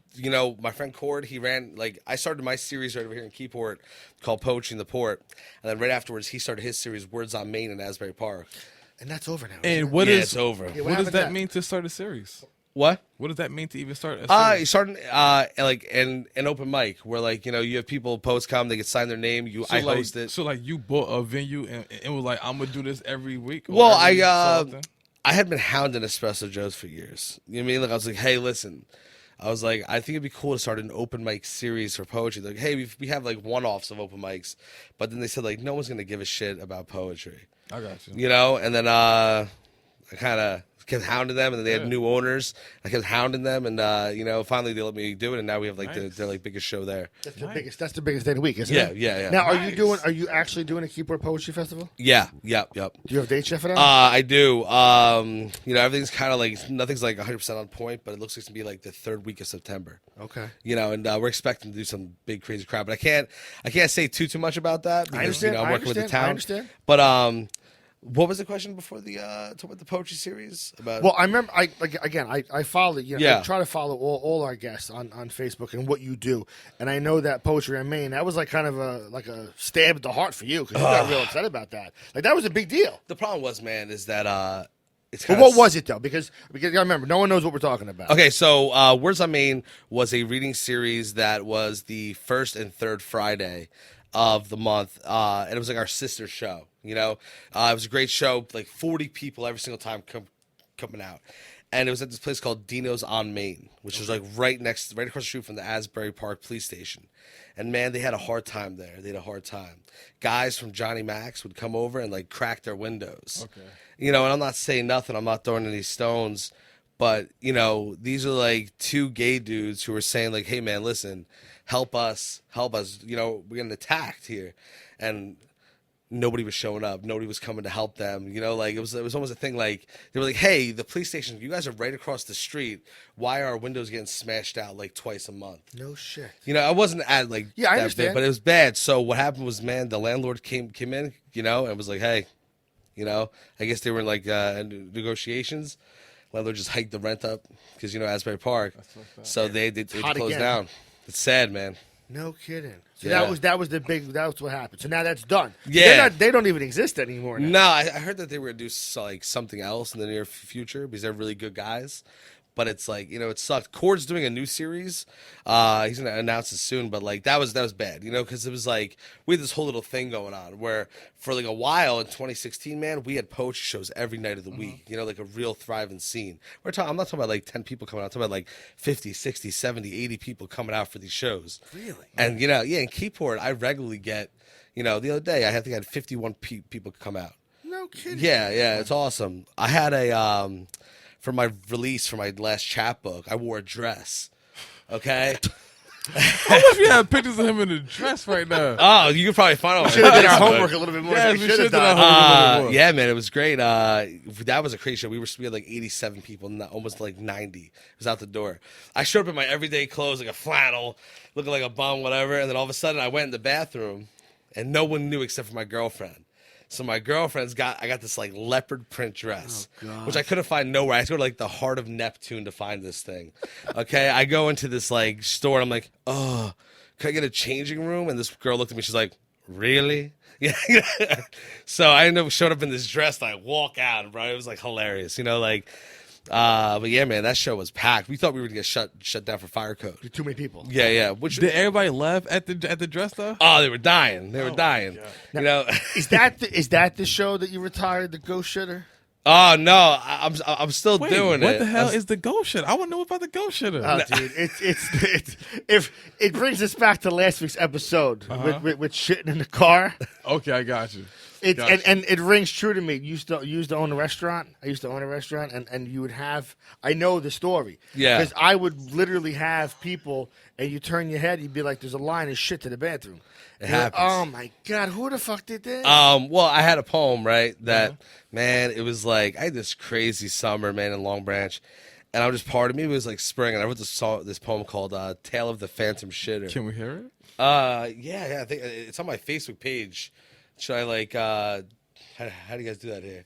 My friend Cord, he ran, I started my series right over here in Keyport called Poetry in the Port. And then right afterwards, he started his series, Words on Main in Asbury Park. And that's over now. And it's over. Yeah, what does happened that to mean to start a series? What? What does that mean to even start a series? You starting an open mic where you have people posts come, they can sign their name. I host it. So you bought a venue and was like, I'm gonna do this every week. Well, I had been hounding Espresso Joe's for years. You know what I mean? I was like, hey, listen. I was like, I think it'd be cool to start an open mic series for poetry. Like, hey, we have one-offs of open mics, but then they said no one's gonna give a shit about poetry. I got you. And then I kind of kept hounding them, and then they had new owners. I kept hounding them, and finally they let me do it, and now we have their biggest show there. That's the biggest. That's the biggest day of the week, isn't it? Yeah. Now, are you actually doing a Keyport Poetry Festival? Yeah. Yep. Do you have dates yet for that? I do. Everything's kind of nothing's 100% on point, but it looks like it's gonna be the third week of September. Okay. And we're expecting to do some big crazy crowd, but I can't say too much about that because I understand. I'm working with the town. I understand. But what was the question before the poetry series about? Well, I remember. I follow. I try to follow all our guests on Facebook and what you do, and I know that Poetry on Main, that was kind of a stab at the heart for you because you got real upset about that. That was a big deal. The problem was, man, is that it's. But what was it though? Because I remember, no one knows what we're talking about. Okay, so Words on Main was a reading series that was the first and third Friday of the month, and it was our sister show. It was a great show, 40 people every single time coming out, and it was at this place called Dino's on Main, which was right across the street from the Asbury Park police station. And man, they had a hard time there. They had a hard time. Guys from Johnny Mac's would come over and crack their windows. Okay. And I'm not saying nothing. I'm not throwing any stones. But, these are two gay dudes who were saying hey man, listen, help us. We're getting attacked here. And nobody was showing up. Nobody was coming to help them. You know, like it was almost a thing. Like they were like, "Hey, the police station, you guys are right across the street. Why are our windows getting smashed out like twice a month?" No shit. You know, I wasn't at like Yeah, I that understand. big, but it was bad. So what happened was, man, the landlord came in, you know, and was like, "Hey, you know, I guess they were in like negotiations." Landlord just hiked the rent up because, you know, Asbury Park. So they hot closed again. down. It's sad, man. No kidding. So Yeah. that was what happened. So now that's done. Yeah. They don't even exist anymore now. No, I heard that they were gonna do like something else in the near future because they're really good guys. But it's like, you know, it sucked. Cord's doing a new series. He's gonna announce it soon. But like that was bad, you know, because it was like we had this whole little thing going on where for like a while in 2016, man, we had poetry shows every night of the week. You know, like a real thriving scene. I'm not talking about like 10 people coming out. I'm talking about like 50, 60, 70, 80 people coming out for these shows. Really? And you know, yeah, in Keyport, I regularly get, you know, the other day I think I had 51 people come out. No kidding. Yeah, it's awesome. I had a for my release for my last chapbook, I wore a dress. Okay. I wish we had pictures of him in a dress right now. Oh, you could probably find out. Should have did our homework a little bit more. Yeah, We we should have should've done our done. homework. a little bit more. Yeah, man, it was great. That was a crazy show. We had like 87 people, almost like 90. It was out the door. I showed up in my everyday clothes, like a flannel, looking like a bum, whatever. And then all of a sudden, I went in the bathroom, and no one knew except for my girlfriend. So my girlfriend's I got this like leopard print dress, which I couldn't find nowhere. I had to go to like the heart of Neptune to find this thing. Okay, I go into this like store, and I'm like, oh, can I get a changing room? And this girl looked at me. She's like, really? Yeah. So I ended up showing up in this dress, and I walk out, bro. It was like hilarious, you know, like. But yeah, man, that show was packed. We thought we were gonna get shut down for fire code. Too many people. Yeah. Which Did everybody laugh at the dress though? oh, they were dying. They were dying. You know. Is that the show that you retired, the Ghost Shitter? Oh no, I'm still Wait, doing what it. the hell is the ghost shit? I want to know about the ghost shitter. Oh, dude, it's if it brings us back to last week's episode with shitting in the car. Okay, I got you. And it rings true to me. You used to own a restaurant. I used to own a restaurant, and you would have. I know the story. Yeah. Because I would literally have people, and you turn your head, you'd be like, "There's a line of shit to the bathroom." It You're like, happens. oh my god, who the fuck did this? Well, I had a poem, right? That man, it was like I had this crazy summer, man, in Long Branch, and I was just part of me. It was like spring, and I wrote this poem called "Tale of the Phantom Shitter." Can we hear it? Yeah, I think it's on my Facebook page. Should I like? How do you guys do that here?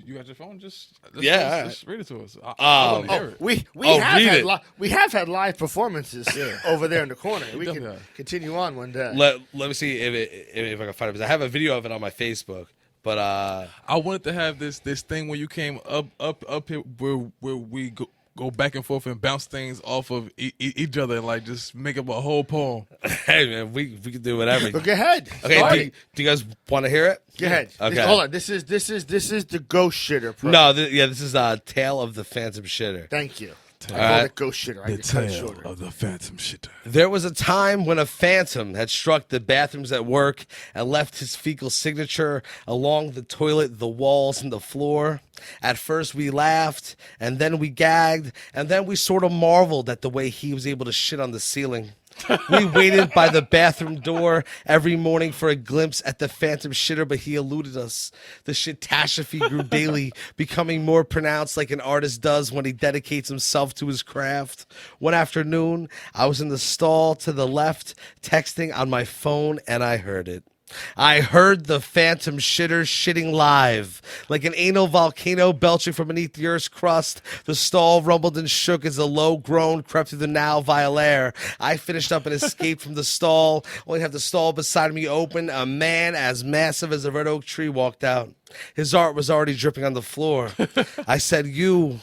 You got your phone? Just read it to us. I want to hear it. We Oh, have read had it. we have had live performances over there in the corner. We can Definitely. continue on one day. Let me see if I can find it. Because I have a video of it on my Facebook. But I wanted to have this thing where you came up here where we go back and forth and bounce things off of each other and like just make up a whole poem. hey, man, we can do whatever. Go ahead. Okay, Start do it. you guys want to hear it? Go ahead. Okay. Hold on. This is the Ghost Shitter. Pro. No, this is Tale of the Phantom Shitter. Thank you. I call right. it Ghost Shitter. I The could cut it tale shorter. of the phantom shitter. There was a time when a phantom had struck the bathrooms at work and left his fecal signature along the toilet, the walls, and the floor. At first we laughed, and then we gagged, and then we sort of marveled at the way he was able to shit on the ceiling. We waited by the bathroom door every morning for a glimpse at the phantom shitter, but he eluded us. The shitastrophe grew daily, becoming more pronounced like an artist does when he dedicates himself to his craft. One afternoon, I was in the stall to the left, texting on my phone, and I heard it. I heard the phantom shitter shitting live. Like an anal volcano belching from beneath the earth's crust, the stall rumbled and shook as a low groan crept through the now vile air. I finished up and escaped from the stall, only to have the stall beside me open. A man as massive as a red oak tree walked out. His art was already dripping on the floor. I said, you're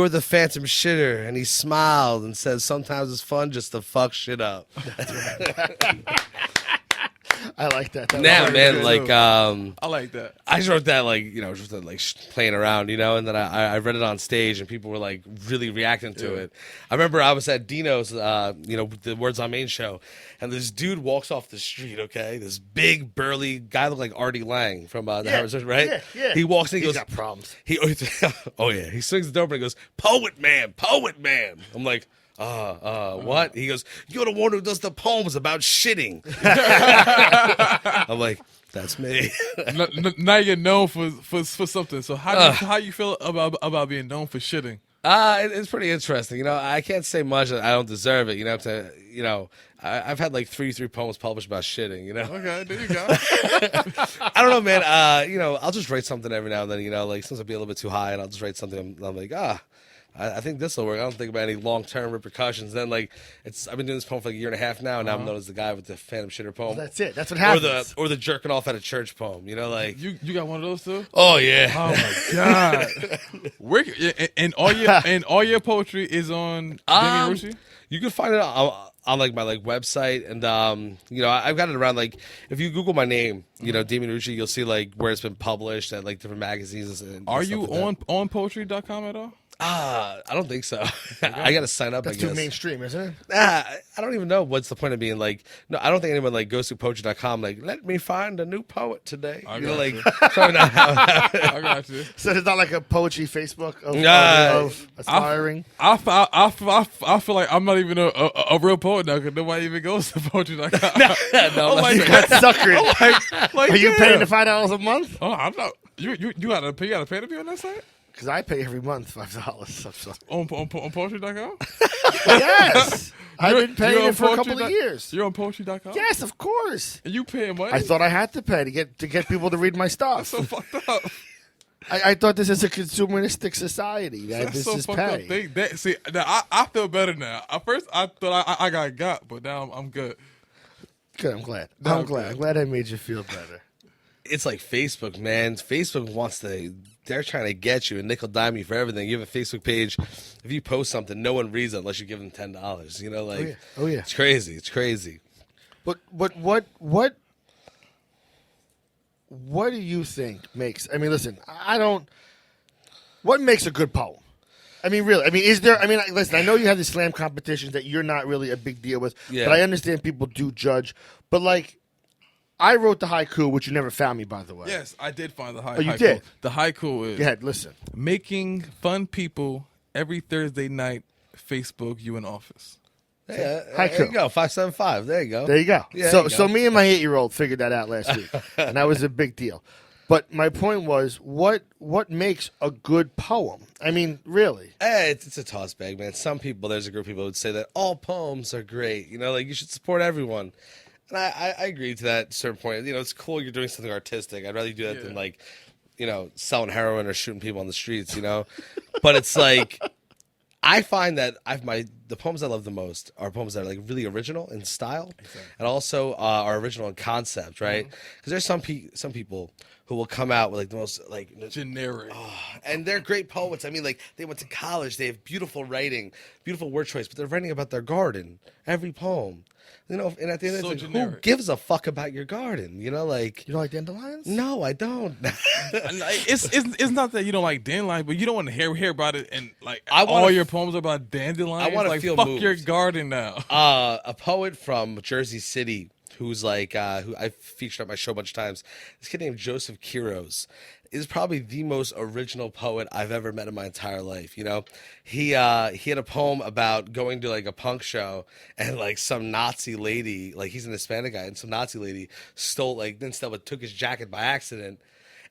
the phantom shitter. And he smiled and said, sometimes it's fun just to fuck shit up. I like that. Now, was man, good. like, I like that. I just wrote that, like, you know, just like playing around, you know, and then I read it on stage and people were like really reacting to it. I remember I was at Dino's, you know, the Words on Main show, and this dude walks off the street, okay? This big, burly guy looked like Artie Lang from the Howard Stern, right? Yeah. He walks in, he He's goes, got problems. oh, yeah. He swings the door open and goes, Poet man. I'm like, What? He goes, you're the one who does the poems about shitting. I'm like, that's me. Now you're known for something. So how you feel about being known for shitting? It's pretty interesting. You know, I can't say much. I don't deserve it. You know, I've had like three poems published about shitting. You know. Okay, there you go. I don't know, man. You know, I'll just write something every now and then. You know, like sometimes I'll be a little bit too high, and I'll just write something. I'm like, I think this will work. I don't think about any long-term repercussions. Then, like, I've been doing this poem for like a year and a half now, and now I'm known as the guy with the Phantom Shitter poem. Well, that's it. That's what happens. Or the jerking off at a church poem. You know, like You got one of those too? oh yeah. Oh my god! And all your poetry is on Damian Rucci? You can find it on like my website, and you know, I've got it around, like, if you Google my name, you know, Damian Rucci, you'll see like where it's been published at like different magazines. And Are stuff you like on poetry.com at all? I don't think so. I got to sign up. That's I guess. too mainstream, isn't it? I don't even know what's the point of being like. No, I don't think anyone like goes to poetry.com like, let me find a new poet today. I You know, got like you. probably not how. I got you. So there's not like a poetry Facebook of aspiring. I feel like I'm not even a real poet now because nobody even goes to poetry.com. No, I'm like, You got suckered. like, Are you damn. paying the $5 a month? Oh, I'm not. You gotta pay to be on that site Because I pay every month $5. on poetry.com. Yes, I've been You're paying on it for a couple poetry of years. You're on poetry.com. Yes, of course. And you paying money? I thought I had to pay to get people to read my stuff. so fucked up. I thought this is a consumeristic society. That That's this so is fucked pay. up. See, now I feel better now. At first, I thought I got, but now I'm good. Good. I'm glad. No, I'm glad. good. I'm glad I made you feel better. It's like Facebook, man. Facebook wants to. They're trying to get you and nickel dime you for everything. You have a Facebook page. If you post something, no one reads it unless you give them $10. You know, like Oh yeah. it's crazy. It's crazy. But what do you think makes? I mean, listen, I don't. What makes a good poem? I mean, really. I mean, is there? I mean, listen. I know you have the slam competitions that you're not really a big deal with, Yeah. but I understand people do judge. But like, I wrote the haiku, which you never found me, by the way. Yes, I did find the haiku. Oh, you did? The haiku is Go ahead, listen. making fun people every Thursday night. Facebook, you in office. Yeah, Haiku. there you go. 575. There you go. There you go. Yeah, so there you go. so me and my 8-year-old figured that out last week, and that was a big deal. But my point was, what makes a good poem? I mean, really. It's a toss bag, man. Some people, there's a group of people who would say that all poems are great. You know, like you should support everyone. And I agree to that certain point. You know, it's cool you're doing something artistic. I'd rather you do that than like, you know, selling heroin or shooting people on the streets, you know? But it's like, I find that the poems I love the most are poems that are like really original in style, and also are original in concept, right? Because there's some people who will come out with like the most like Generic. and they're great poets. I mean, like they went to college, they have beautiful writing, beautiful word choice, but they're writing about their garden every poem. You know, and at the end of the day, who generic. gives a fuck about your garden? You know, like You don't like dandelions? no, I don't. It's not that you don't like dandelions, but you don't want to hear about it. And like I wanna all f- your poems are about dandelions. I wanna like feel fuck moved. your garden now. A poet from Jersey City who's like who I've featured on my show a bunch of times. This kid named Joseph Kiros is probably the most original poet I've ever met in my entire life. You know, he had a poem about going to like a punk show and like some Nazi lady, like he's an Hispanic guy, and some Nazi lady took his jacket by accident.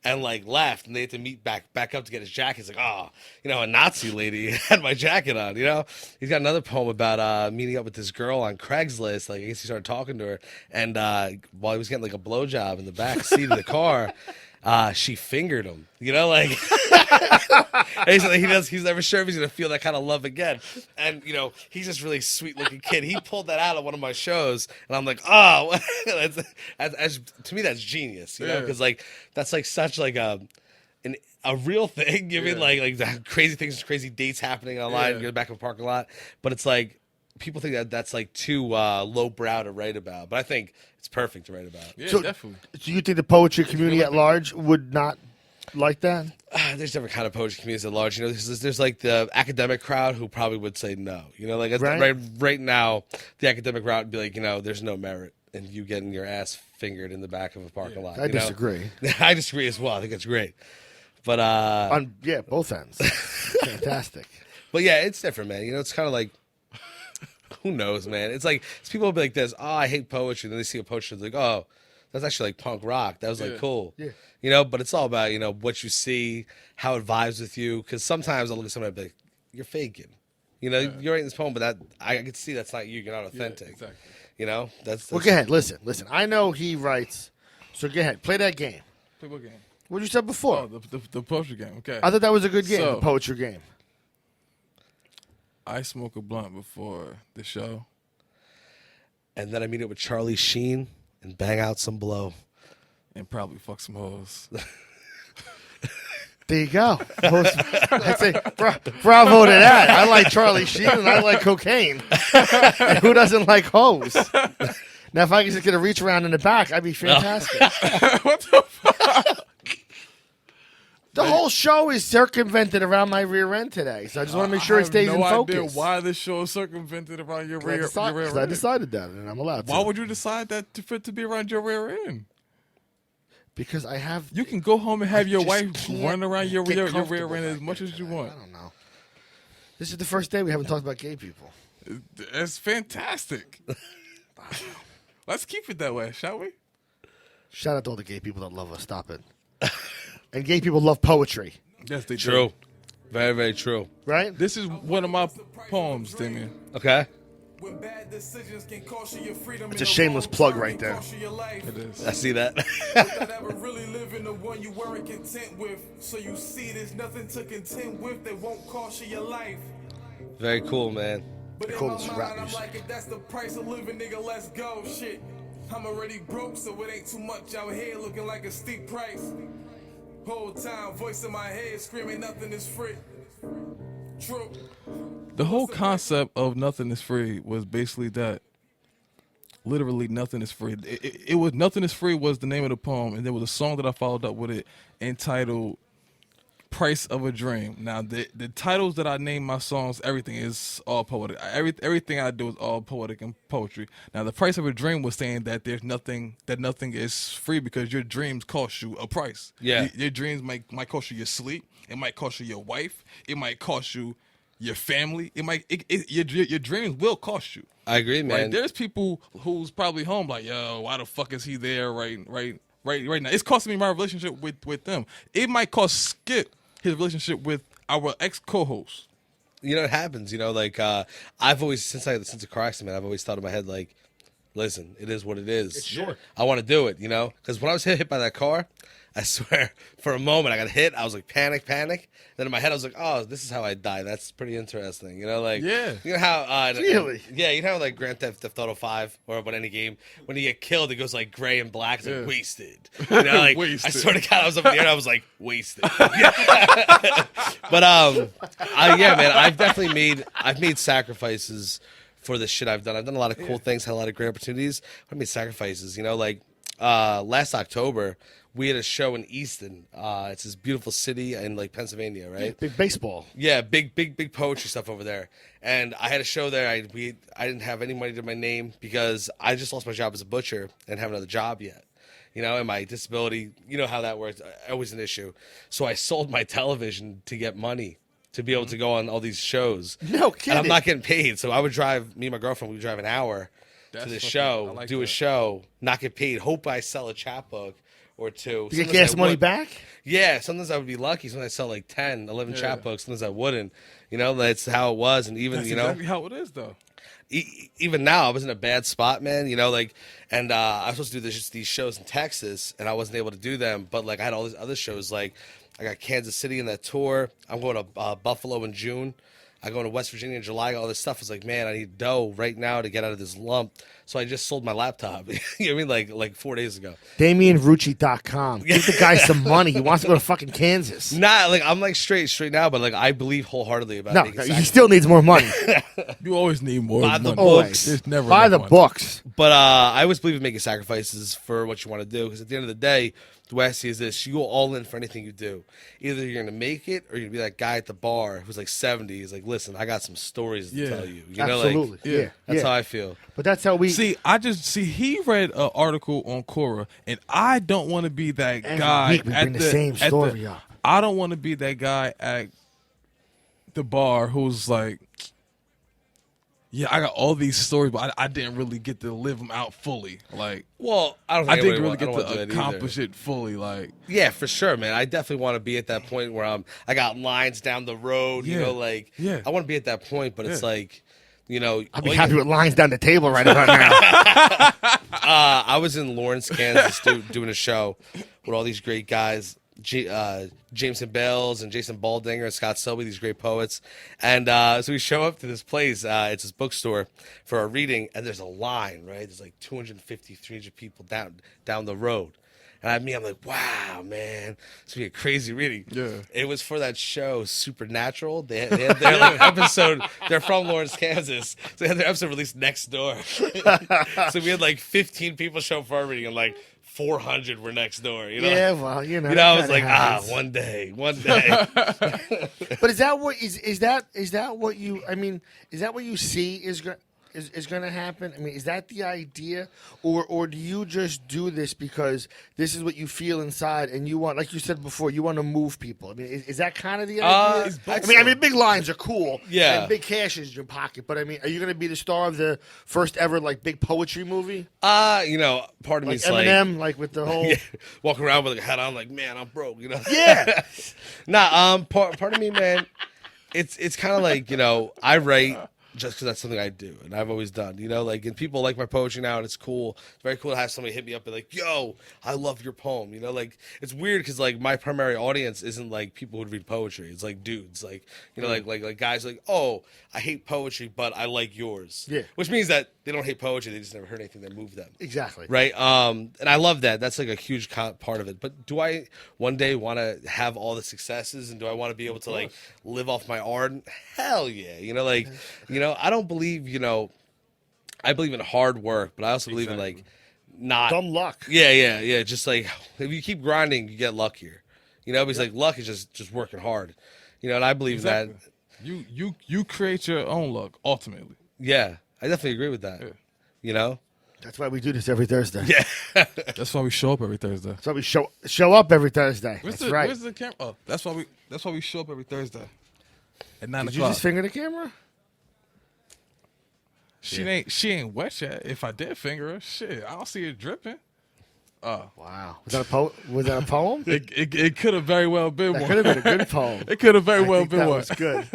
And like left, and they had to meet back up to get his jacket. He's like, oh, you know, a Nazi lady had my jacket on. You know, he's got another poem about meeting up with this girl on Craigslist. Like I guess he started talking to her, and while he was getting like a blowjob in the back seat of the car, she fingered him. You know, like and he's never sure if he's gonna feel that kind of love again. And you know, he's just really sweet looking kid. He pulled that out of one of my shows, and I'm like, oh, that's to me that's genius. You know, because like that's like such like a real thing. You mean like the crazy things, crazy dates happening online. You're in the back of a parking lot, but it's like people think that that's like too lowbrow to write about. But I think it's perfect to write about. Yeah, So- definitely. Do you think the poetry community at large would not like that? There's different kind of poetry communities at large. You know, there's like the academic crowd who probably would say no. You know, like Right. right now, the academic crowd would be like, you know, there's no merit in you getting your ass fingered in the back of a parking lot. I you know? disagree. I disagree as well. I think it's great. But On both ends. Fantastic. but yeah, it's different, man. You know, it's kind of like who knows, man? It's like people will be like this. Oh, I hate poetry. Then they see a poetry, they're like, oh, that's actually like punk rock. That was like cool. Yeah. You know, but it's all about, you know, what you see, how it vibes with you. Because sometimes I'll look at somebody and be like, you're faking. You know, you're writing this poem, but that I can see that's not you. You're not authentic. Yeah, exactly. You know, that's well, go ahead. Listen. I know he writes. So go ahead. Play that game. Play what game? What you said before. Oh, the poetry game. Okay. I thought that was a good game, the poetry game. I smoke a blunt before the show. And then I meet up with Charlie Sheen and bang out some blow. And probably fuck some hoes. There you go. I say bravo to that. I like Charlie Sheen and I like cocaine. Who doesn't like hoes? Now, if I could just get a reach around in the back, I'd be fantastic. What the fuck? The whole show is circumvented around my rear end today, so I just want to make sure it stays in focus. I have no idea why this show is circumvented around your rear end. I decided that, and I'm allowed to. Why would you decide that for it to be around your rear end? Because I have... You can go home and have your wife run around your rear end as much as you want. I don't know. This is the first day we haven't talked about gay people. That's fantastic. Let's keep it that way, shall we? Shout out to all the gay people that love us. Stop it. And gay people love poetry. Yes, they do. True. Very, very true. Right? This is one of my poems, Damian. Okay. It's a shameless plug right there. It is. I see that. Very cool, man. They call this rap music. That's the price of living, nigga. Let's go. Shit. I'm already broke, so it ain't too much out here looking like a steep price. Whole time, voice in my head screaming, nothing is free. True. The whole concept of nothing is free was basically that. Literally, nothing is free. It was Nothing is Free was the name of the poem, and there was a song that I followed up with it entitled Price of a Dream. Now, the titles that I name my songs, everything is all poetic. Everything I do is all poetic and poetry. Now, the Price of a Dream was saying that nothing is free because your dreams cost you a price. Yeah. Your dreams might cost you your sleep. It might cost you your wife. It might cost you your family. Your dreams will cost you. I agree, man. Right? There's people who's probably home like, yo, why the fuck is he there right now? It's costing me my relationship with them. It might cost Skip his relationship with our ex co-host. You know, it happens. You know, like I've always since the car accident, I've always thought in my head like, listen, it is what it is. It's short. I want to do it. You know, because when I was hit by that car, I swear, for a moment I got hit. I was like panic. Then in my head I was like, oh, this is how I die. That's pretty interesting. You know, like yeah. You know how really? Yeah, you know how like Grand Theft Auto 5 or about any game when you get killed it goes like gray and black. It's like wasted. You know, like Wasted. I swear to God I was up in the air and I was like wasted. But yeah, man, I've made sacrifices for the shit I've done. I've done a lot of cool things, had a lot of great opportunities. I've made sacrifices. You know, like last October. We had a show in Easton. It's this beautiful city in like Pennsylvania, right? Big baseball. Yeah, big poetry stuff over there. And I had a show there. I didn't have any money to my name because I just lost my job as a butcher and didn't have another job yet. You know, and my disability, you know how that works, always an issue. So I sold my television to get money to be able to go on all these shows. No kidding. And I'm not getting paid. So I would drive, me and my girlfriend would drive an hour to the show, like do a show, not get paid, hope I sell a chapbook or two. You get gas money back? Yeah, sometimes I would be lucky. Sometimes I sell like 10, 11 chapbooks. Sometimes I wouldn't. You know, that's how it was. And even, That's you know. exactly how it is, though. Even now, I was in a bad spot, man. You know, like, and I was supposed to do these shows in Texas, and I wasn't able to do them. But, like, I had all these other shows. Like, I got Kansas City in that tour. I'm going to Buffalo in June. I go to West Virginia in July. All this stuff. I was like, man, I need dough right now to get out of this lump. So I just sold my laptop. You know what I mean? Like 4 days ago. DamianRucci.com. Give the guy some money. He wants to go to fucking Kansas. Nah, like I'm like straight now, but like I believe wholeheartedly about No, making he still needs more money. You always need more Buy the money. books. Always. There's never Buy the enough money. books. But I always believe in making sacrifices for what you want to do. Because at the end of the day, the way I see it is this: you go all in for anything you do. Either you're gonna make it, or you're gonna be that guy at the bar who's like 70. He's like, listen, I got some stories to tell you. You know, Absolutely. like, Yeah. that's how I feel. But that's how we See, he read an article on Quora, and I don't want to be that Every guy week we bring the same story up. I don't want to be that guy at the bar who's like, Yeah, I got all these stories, but I didn't really get to live them out fully. Like, Well, I don't. I Think didn't really get I don't wanna do to that accomplish either. it fully. Like, Yeah, for sure, man. I definitely want to be at that point where I got lines down the road. You Yeah. know, like Yeah. I want to be at that point, but it's Yeah. like, you know, I'd be all happy you- with lines down the table right about now. I was in Lawrence, Kansas, doing a show with all these great guys, Jameson Bales and Jason Baldinger and Scott Selby, these great poets. And so we show up to this place. It's this bookstore for our reading, and there's a line, right? There's like 250, 300 people down the road. And I'm like, wow, man, it's gonna be a crazy reading. Yeah. It was for that show, Supernatural. They had their like episode. They're from Lawrence, Kansas, so they had their episode released next door. So we had like 15 people show up for our reading, and like 400 were next door. You know? Yeah, well, you know. I was kinda like, happens. one day. But is that what is that what you? I mean, is that what you see is going to happen? I mean, is that the idea, or do you just do this because this is what you feel inside and you want, like you said before, you want to move people? I mean, is that kind of the idea? It's both. I mean, big lines are cool. Yeah. And big cash is in your pocket. But I mean, are you going to be the star of the first ever like big poetry movie? Part of Like me's Eminem, like with the whole. like, walk around with a hat on, like, man, I'm broke. You know? Yeah. Part of me, man, it's kind of like, I write just because that's something I do and I've always done, like, and people like my poetry now, and it's cool. It's very cool to have somebody hit me up and like, yo, I love your poem. Like, it's weird because like my primary audience isn't like people who read poetry. It's like dudes, like, like guys like, oh, I hate poetry, but I like yours. Yeah. Which means that they don't hate poetry. They just never heard anything that moved them. Exactly. Right. And I love that. That's like a huge part of it. But do I one day want to have all the successes, and do I want to be able to like live off my art? Hell yeah. I don't believe, I believe in hard work, but I also believe in like not Dumb luck. Yeah. Just like if you keep grinding, you get luckier. Because like luck is just working hard. And I believe exactly. that. You create your own luck ultimately. Yeah, I definitely agree with that. Yeah. That's why we do this every Thursday. Yeah. That's why we show up every Thursday. That's why we show up every Thursday. That's right. Where's the camera? Oh, that's why we show up every Thursday at 9 Did you o'clock. just finger the camera? She ain't wet yet. If I did finger her, shit, I don't see it dripping. Wow. Was that a poem? It could have very well been That one. could have been a good poem. It could have very I well think been that one. was good.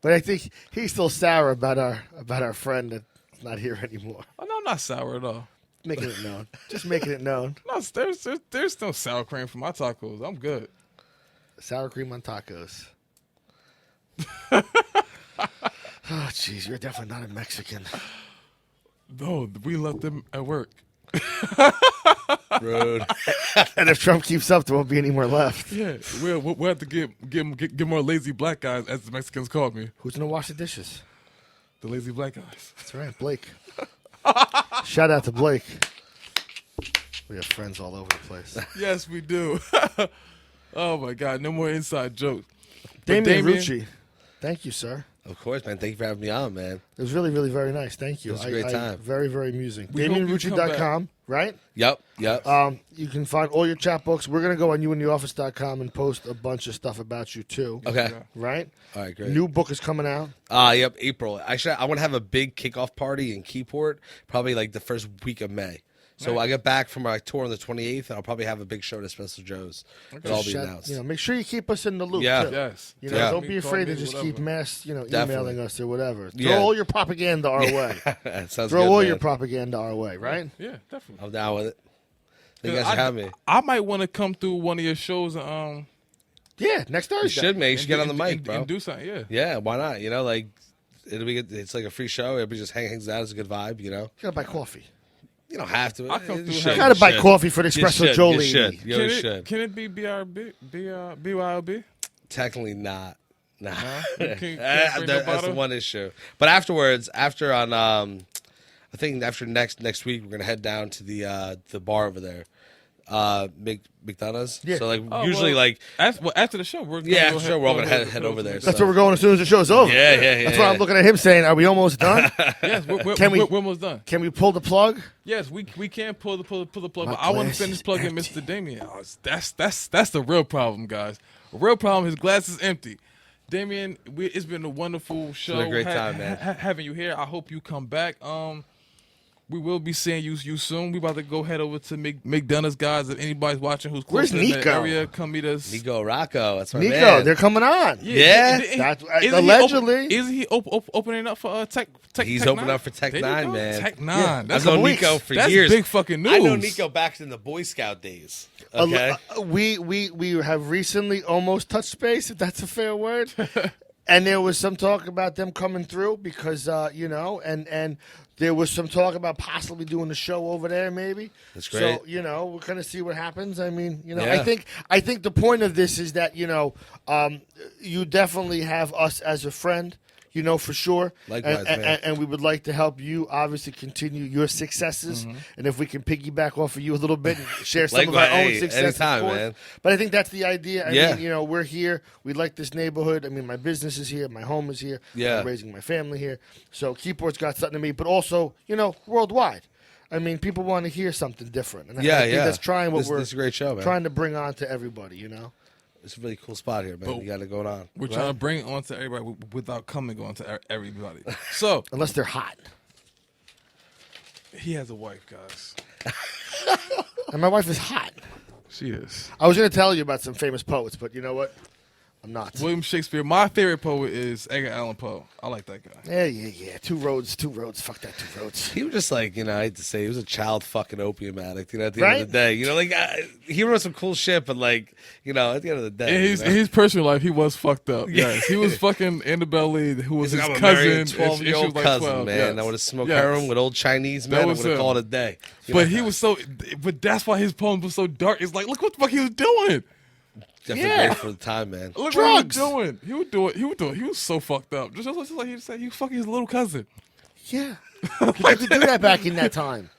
But I think he's still sour about our friend that's not here anymore. Oh, no, I'm not sour at all. Making it known. Just making it known. No, there's no sour cream for my tacos. I'm good. Sour cream on tacos. Oh, jeez, you're definitely not a Mexican. No, we left them at work. Rude. And if Trump keeps up, there won't be any more left. Yeah, we'll have to get more lazy black guys, as the Mexicans call me. Who's gonna wash the dishes? The lazy black guys. That's right, Blake. Shout out to Blake. We have friends all over the place. Yes, we do. Oh my God, no more inside jokes. But Damian Rucci, thank you, sir. Of course, man. Thank you for having me on, man. It was really, really very nice. Thank you. It was a great time. Very, very amusing. We hope you come DamianRucci.com, right? Yep. You can find all your chapbooks. We're going to go on youintheoffice.com and post a bunch of stuff about you, too. Okay. Right? All right, great. New book is coming out. Yep, April. Actually, I want to have a big kickoff party in Keyport, probably like the first week of May. So I get back from my tour on the 28th, and I'll probably have a big show at Espresso Joe's. It'll all be announced. Make sure you keep us in the loop, Yeah. too. Yes. Yeah. Don't be Call afraid me, to just whatever. keep emailing Definitely. us or whatever. Throw Yeah. all your propaganda our way. Sounds Throw good, all man. your propaganda our way, right? Yeah, definitely. I'm down with it. You guys should have me. I might want to come through one of your shows. Yeah, next Thursday. You should, man. You should get on the mic, and, bro. and do something. Yeah. Yeah, why not? Like it'll be good. It's like a free show. Everybody just hangs out. It's a good vibe. You gotta buy coffee. You don't have to. I'll come You through. should. You gotta buy should. coffee for the Espresso You Joe should. lady. You should. You always should. Can it be BYOB? Technically not. Nah. You can't bring no That's the bottle? one issue. But afterwards, I think after next week, we're gonna head down to the bar over there, McDonald's. Yeah. So like Oh, usually well, like after the show, we're gonna yeah, go after the show, we're all gonna head over there. That's so. where we're going as soon as the show's over. Yeah. That's why I'm looking at him saying, "Are we almost done? Yes, we're Can we- almost done. Can we pull the plug?" Yes, we can pull the plug, My but I want glass to finish is plugging empty. Mr. Damian. That's the real problem, guys. The real problem, his glass is empty. Damian, it's been a wonderful show. been a great time, man. Having you here. I hope you come back. We will be seeing you soon. We about to go head over to McDonough's, guys. If anybody's watching who's close Where's in the Nico? area, come meet us. Nico Rocco, that's my Nico, man. they're coming on. Yeah. Allegedly. Isn't he opening up for Tech? He's Tech opening 9? up for Tech There you 9, go. man. Tech 9. Yeah. That's I've known weeks. Nico for That's years. big fucking news. I know Nico back in the Boy Scout days. Okay. We have recently almost touched base, if that's a fair word. And there was some talk about them coming through because, and there was some talk about possibly doing a show over there, maybe. That's great. So, we're going to see what happens. I mean, Yeah. I think the point of this is that, you definitely have us as a friend. For sure. Likewise, and, man. and we would like to help you obviously continue your successes. And if we can piggyback off of you a little bit and share some of our Likewise. own Hey, successes, anytime, of course. man. But I think that's the idea. Yeah. I mean, we're here. We like this neighborhood. I mean, my business is here. My home is here. Yeah. I'm raising my family here. So Keyport's got something to me, but also, worldwide. I mean, people want to hear something different. And I think that's trying what This is a great show, man. trying to bring on to everybody, It's a really cool spot here, man. But you got it going on. We're trying to bring it on to everybody without coming on to everybody. So Unless they're hot. he has a wife, guys. And my wife is hot. She is. I was going to tell you about some famous poets, but you know what? I'm not. William Shakespeare. My favorite poet is Edgar Allan Poe. I like that guy. Yeah. Two roads. Fuck that, two roads. He was just like, I hate to say, he was a child fucking opium addict, at the end Right? of the day. He wrote some cool shit, but at the end of the day. In his personal life, he was fucked up. Yes, he was fucking Annabelle Lee, who was He's like, his I'm gonna marry cousin. a and she 12-year-old was like cousin, 12. man. Yes. I would have smoked Yes. heroin with old Chinese men. I was would have him. called it a day. But he was so. But that's why his poem was so dark. It's like, look what the fuck he was doing. Definitely great for the time, man. Look Drugs. what he was doing. He would do it. He was so fucked up. Just like he said, he was fucking his little cousin. Yeah. You had to do that back in that time.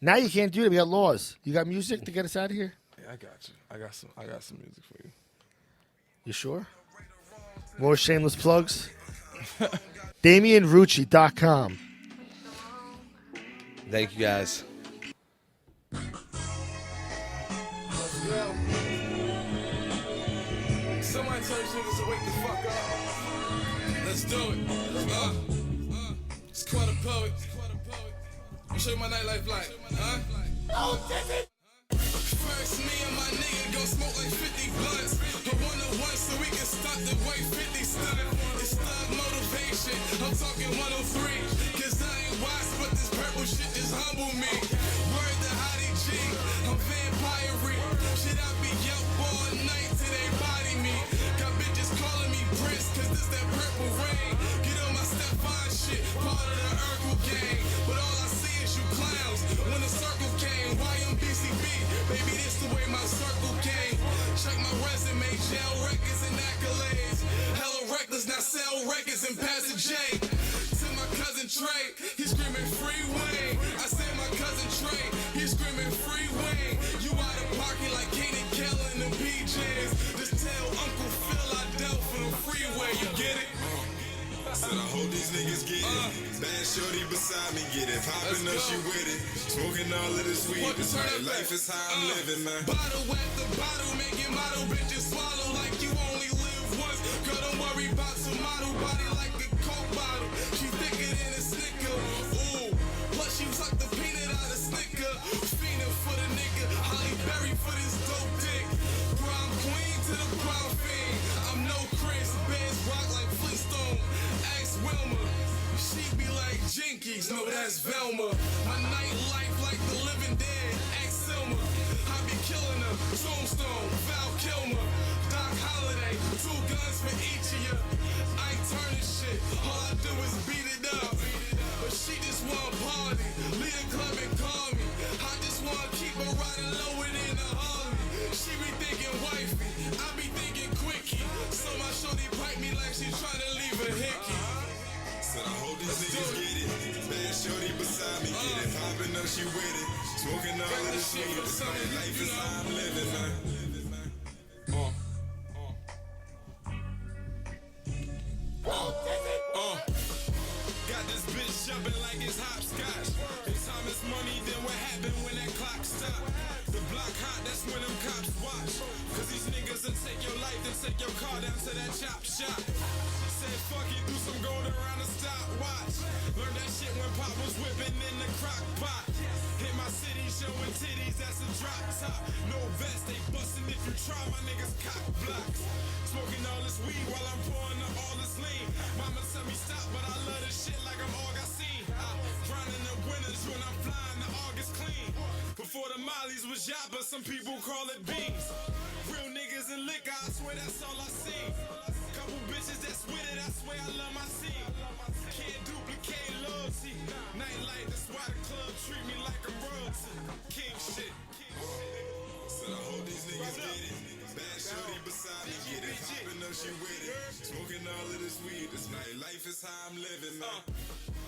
Now you can't do that. We got laws. You got music to get us out of here? Yeah, I got you. I got some music for you. You sure? More shameless plugs? DamianRucci.com. Thank you, guys. Somebody tell these niggas to wake the fuck up. Let's do it. It's quite a poet. I'll show you my nightlife like, First, me and my nigga gon' smoke like 50 blunts. The 101 so we can stop the way 50 stunt. It's thug motivation. I'm talking 103. Cause I ain't wise, but this purple shit just humble me. Word to Hottie G. I'm vampire. Shit, I be up all night till they body me. Got bitches calling me Prince, cause this that purple rain. Get on my Stefan shit, part of the Urkel gang. But all I see is you clowns. When the circle came, YMBCB, baby, this the way my circle came. Check my resume, jail records and accolades. Hella reckless, now sell records and pass the J. To my cousin Trey, he's screaming free Wayne. I said my cousin Trey, he's screaming free Wayne. You out of pocket like Katie Keller in the PJs. Just tell Uncle Phil I dealt for the freeway, you get it? Said I hope these niggas get it. Bad shorty beside me get it. Popping up, she with it. Smoking all of this weed. This my life is how I'm living, man. Bottle after bottle, making model bitches swallow like you only live once. Girl, don't worry about some model body like a Coke bottle. She thicker than a Snicker. Ooh, plus she suck the peanut out of Snicker. Fiending for the nigga, Holly Berry for this dope dick. Prom queen to the prom fiend. I'm no Chris, Benz rock like Flintstone. Ask Wilma, she be like Jinkies, no that's Velma. My nightlife like the living dead, ask Selma. I be killing her, Tombstone, Val Kilmer, Doc Holliday, 2 guns for each of you. I ain't turning shit, all I do is beat it up. But she just want party, lead a club and call me. I just want to keep her riding lower than a Harley. She be thinking wifey, I be thinking quickie. So my shorty pipe me like she tryna leave a hickey. Said I hope these niggas get it. Bad shorty beside me get it. Popping up, she with it. Smoking all of this weed. This my life is how I'm living, man. Got this bitch jumping like it's hopscotch. It's time it's money, then what happened when that clock stopped? The block hot, that's when them cops watch. Cause these niggas will take your life, then take your car down to that chop shop. said fuck it, do some gold around the stopwatch. Learned that shit when Pop was whipping in the crock pot. Hit my city showing titties, that's a drop top. No vest, they bustin' if you try, my niggas cock blocks. Smoking all this weed while I'm pouring the all this lean. Mama tell me stop, but I love this shit like I'm Augustine. I grind in the winters when I'm flying the August clean. Before the mollies was yappa, some people call it beans. Real niggas and liquor, I swear that's all I see. Couple bitches that's with it, I swear I love my scene. Can't duplicate loyalty. Nightlight, that's why the club treat me like I'm royalty. King shit. Said I hope these niggas get it. Bad shorty beside me, get it. Poppin' up, she with it. Smoking all of this weed. This nightlife is how I'm living, man.